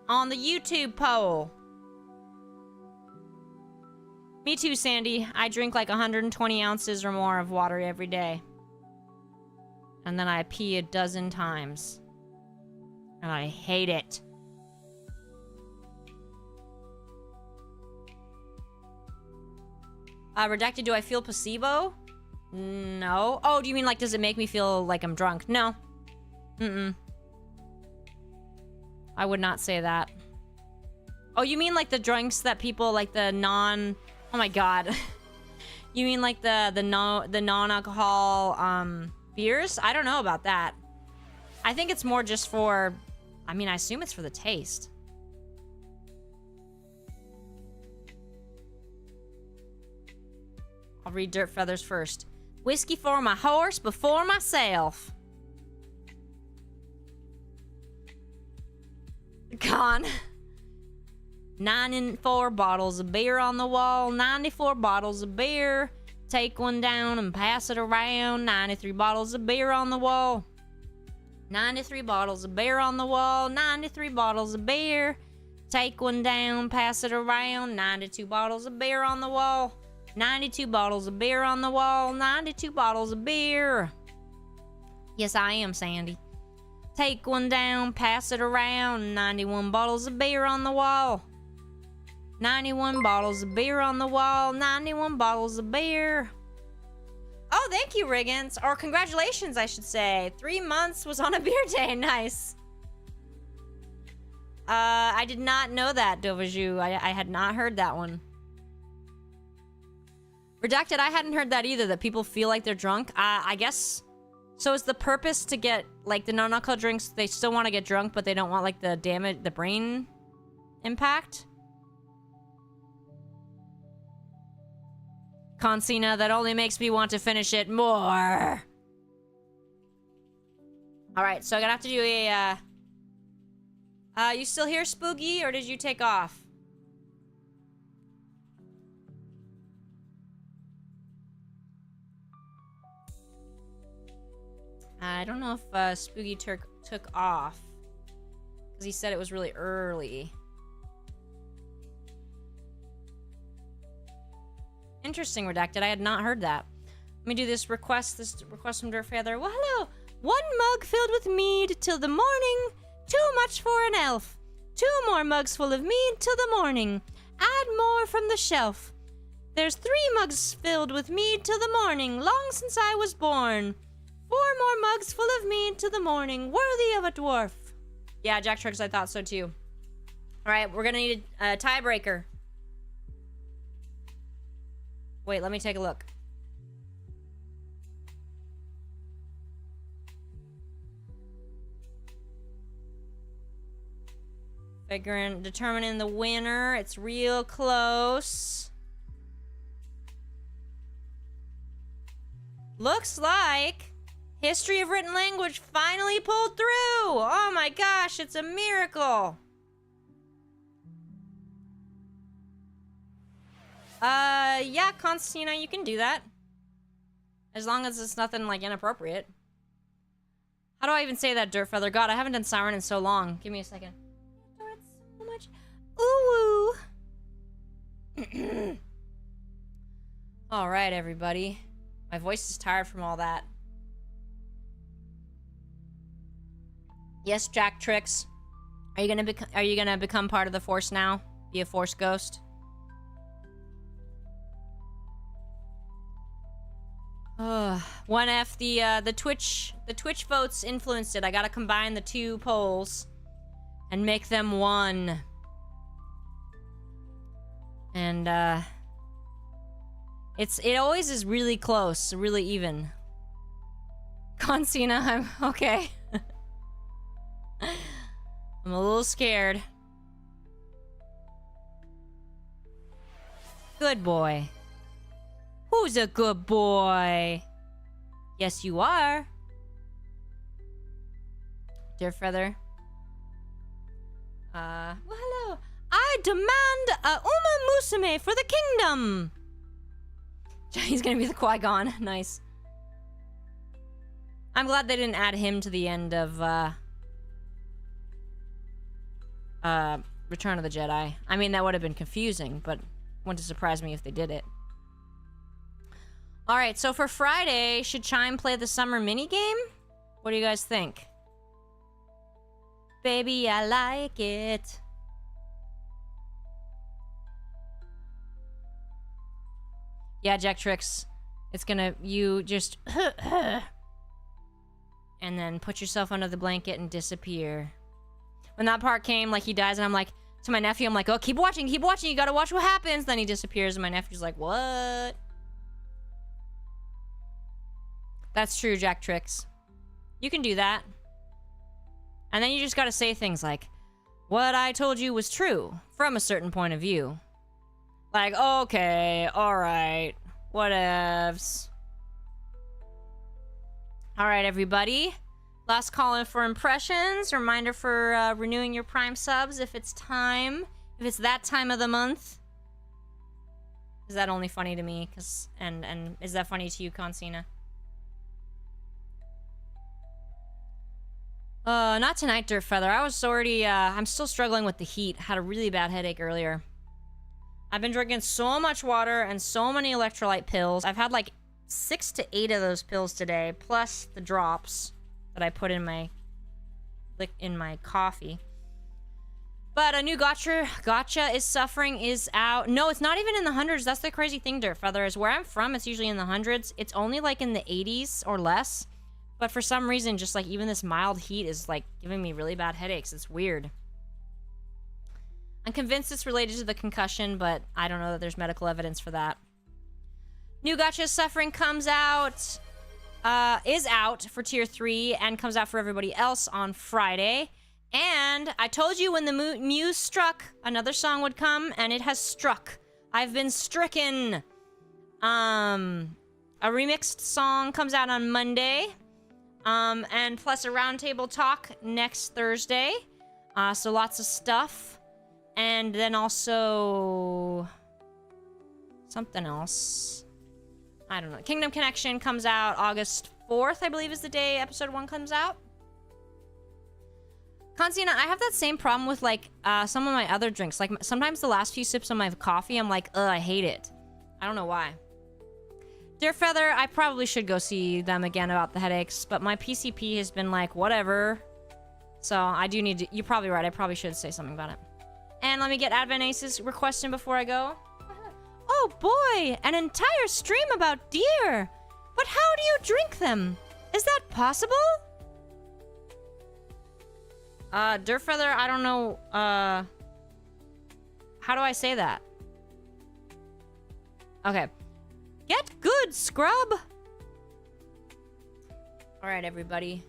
on the YouTube poll. Me too, Sandy. I drink like 120 ounces or more of water every day. And then I pee a dozen times. And I hate it. Redacted, do I feel placebo? No. Oh, do you mean like, does it make me feel like I'm drunk? No. Mm-mm. I would not say that. Oh, you mean like the drinks that people, like the non... Oh my god. You mean like the non-alcohol beers? I don't know about that. I think it's more just for... I mean, I assume it's for the taste. I'll read Dirtfeather's first. Whiskey for my horse before myself. God, on. 94 bottles of beer on the wall. 94 bottles of beer. Take one down and pass it around. 93 bottles of beer on the wall. 93 bottles of beer on the wall. 93 bottles of beer. Take one down, pass it around. 92 bottles of beer on the wall. 92 bottles of beer on the wall. 92 bottles of beer. Yes, I am, Sandy. Take one down, pass it around. 91 bottles of beer on the wall. 91 bottles of beer on the wall. 91 bottles of beer. Oh, thank you, Rigginss. Or congratulations, I should say. 3 months was on a beer day. Nice. I did not know that, Dovaju. I had not heard that one. Redacted, I hadn't heard that either, that people feel like they're drunk. I guess... So is the purpose to get, like, the non-alcohol drinks, they still want to get drunk, but they don't want, like, the damage, the brain impact? Consina, that only makes me want to finish it more. Alright, so I'm gonna have to do a, you still here, Spooky, or did you take off? I don't know if Spooky took off. Because he said it was really early. Interesting, Redacted. I had not heard that. Let me do this request from Dirtfeather. Well, hello. 1 mug filled with mead till the morning. Too much for an elf. 2 more mugs full of mead till the morning. Add more from the shelf. There's 3 mugs filled with mead till the morning. Long since I was born. 4 more mugs full of mead till the morning. Worthy of a dwarf. Yeah, Jack Tricks, I thought so too. Alright, we're gonna need a tiebreaker. Wait, let me take a look. Determining the winner. It's real close. Looks like History of Written Language finally pulled through. Oh my gosh, it's a miracle. Yeah, Constantina, you can do that. As long as it's nothing, like, inappropriate. How do I even say that, Dirtfeather? God, I haven't done Siren in so long. Give me a second. I adore it so much. Ooh. Alright, everybody. My voice is tired from all that. Yes, Jack Tricks. Are you gonna become part of the Force now? Be a Force ghost? One F, the Twitch votes influenced it. I gotta combine the 2 polls and make them 1. And it always is really close, really even. Consina, I'm okay. I'm a little scared. Good boy. Who's a good boy? Yes, you are. Dirtfeather. Well, hello. I demand a Uma Musume for the kingdom. He's gonna be the Qui-Gon. Nice. I'm glad they didn't add him to the end of, Return of the Jedi. I mean, that would have been confusing, but wouldn't surprise me if they did it. Alright, so for Friday, should Chime play the summer minigame? What do you guys think? Baby, I like it. Yeah, Jack Tricks. It's gonna... You just... and then put yourself under the blanket and disappear. When that part came, like, he dies, and I'm like... To my nephew, I'm like, oh, keep watching, you gotta watch what happens. Then he disappears, and my nephew's like, what? That's true, Jack Tricks. You can do that. And then you just gotta say things like, what I told you was true, from a certain point of view. Like, okay, alright, whatevs. Alright, everybody. Last call in for impressions. Reminder for renewing your Prime subs if it's time. If it's that time of the month. Is that only funny to me? And is that funny to you, Consina? Not tonight, Dirtfeather. I was already, I'm still struggling with the heat. Had a really bad headache earlier. I've been drinking so much water and so many electrolyte pills. I've had like 6 to 8 of those pills today, plus the drops that I put in my coffee. But a new gotcha is suffering is out. No, it's not even in the hundreds. That's the crazy thing, Dirtfeather, is where I'm from, it's usually in the hundreds. It's only like in the 80s or less. But for some reason, just like even this mild heat is like giving me really bad headaches. It's weird. I'm convinced it's related to the concussion, but I don't know that there's medical evidence for that. New Gotcha Suffering comes out, is out for Tier 3 and comes out for everybody else on Friday. And I told you when the muse struck, another song would come, and it has struck. I've been stricken. A remixed song comes out on Monday. And plus a roundtable talk next Thursday. So lots of stuff. And then also something else. I don't know. Kingdom Connection comes out August 4th, I believe is the day episode 1 comes out. Consina, I have that same problem with like some of my other drinks. Like sometimes the last few sips of my coffee, I'm like, ugh, I hate it. I don't know why. Dirtfeather, I probably should go see them again about the headaches, but my PCP has been like, whatever. So I do need to, you're probably right, I probably should say something about it. And let me get Advent Ace's request in before I go. Oh boy, an entire stream about deer. But how do you drink them? Is that possible? Dirtfeather, I don't know, how do I say that? Okay. Get good, scrub! Alright, everybody.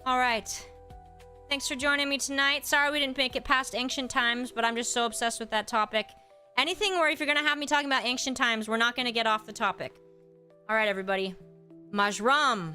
Alright. Thanks for joining me tonight. Sorry we didn't make it past ancient times, but I'm just so obsessed with that topic. Anything where if you're gonna have me talking about ancient times, we're not gonna get off the topic. Alright, everybody. Majram.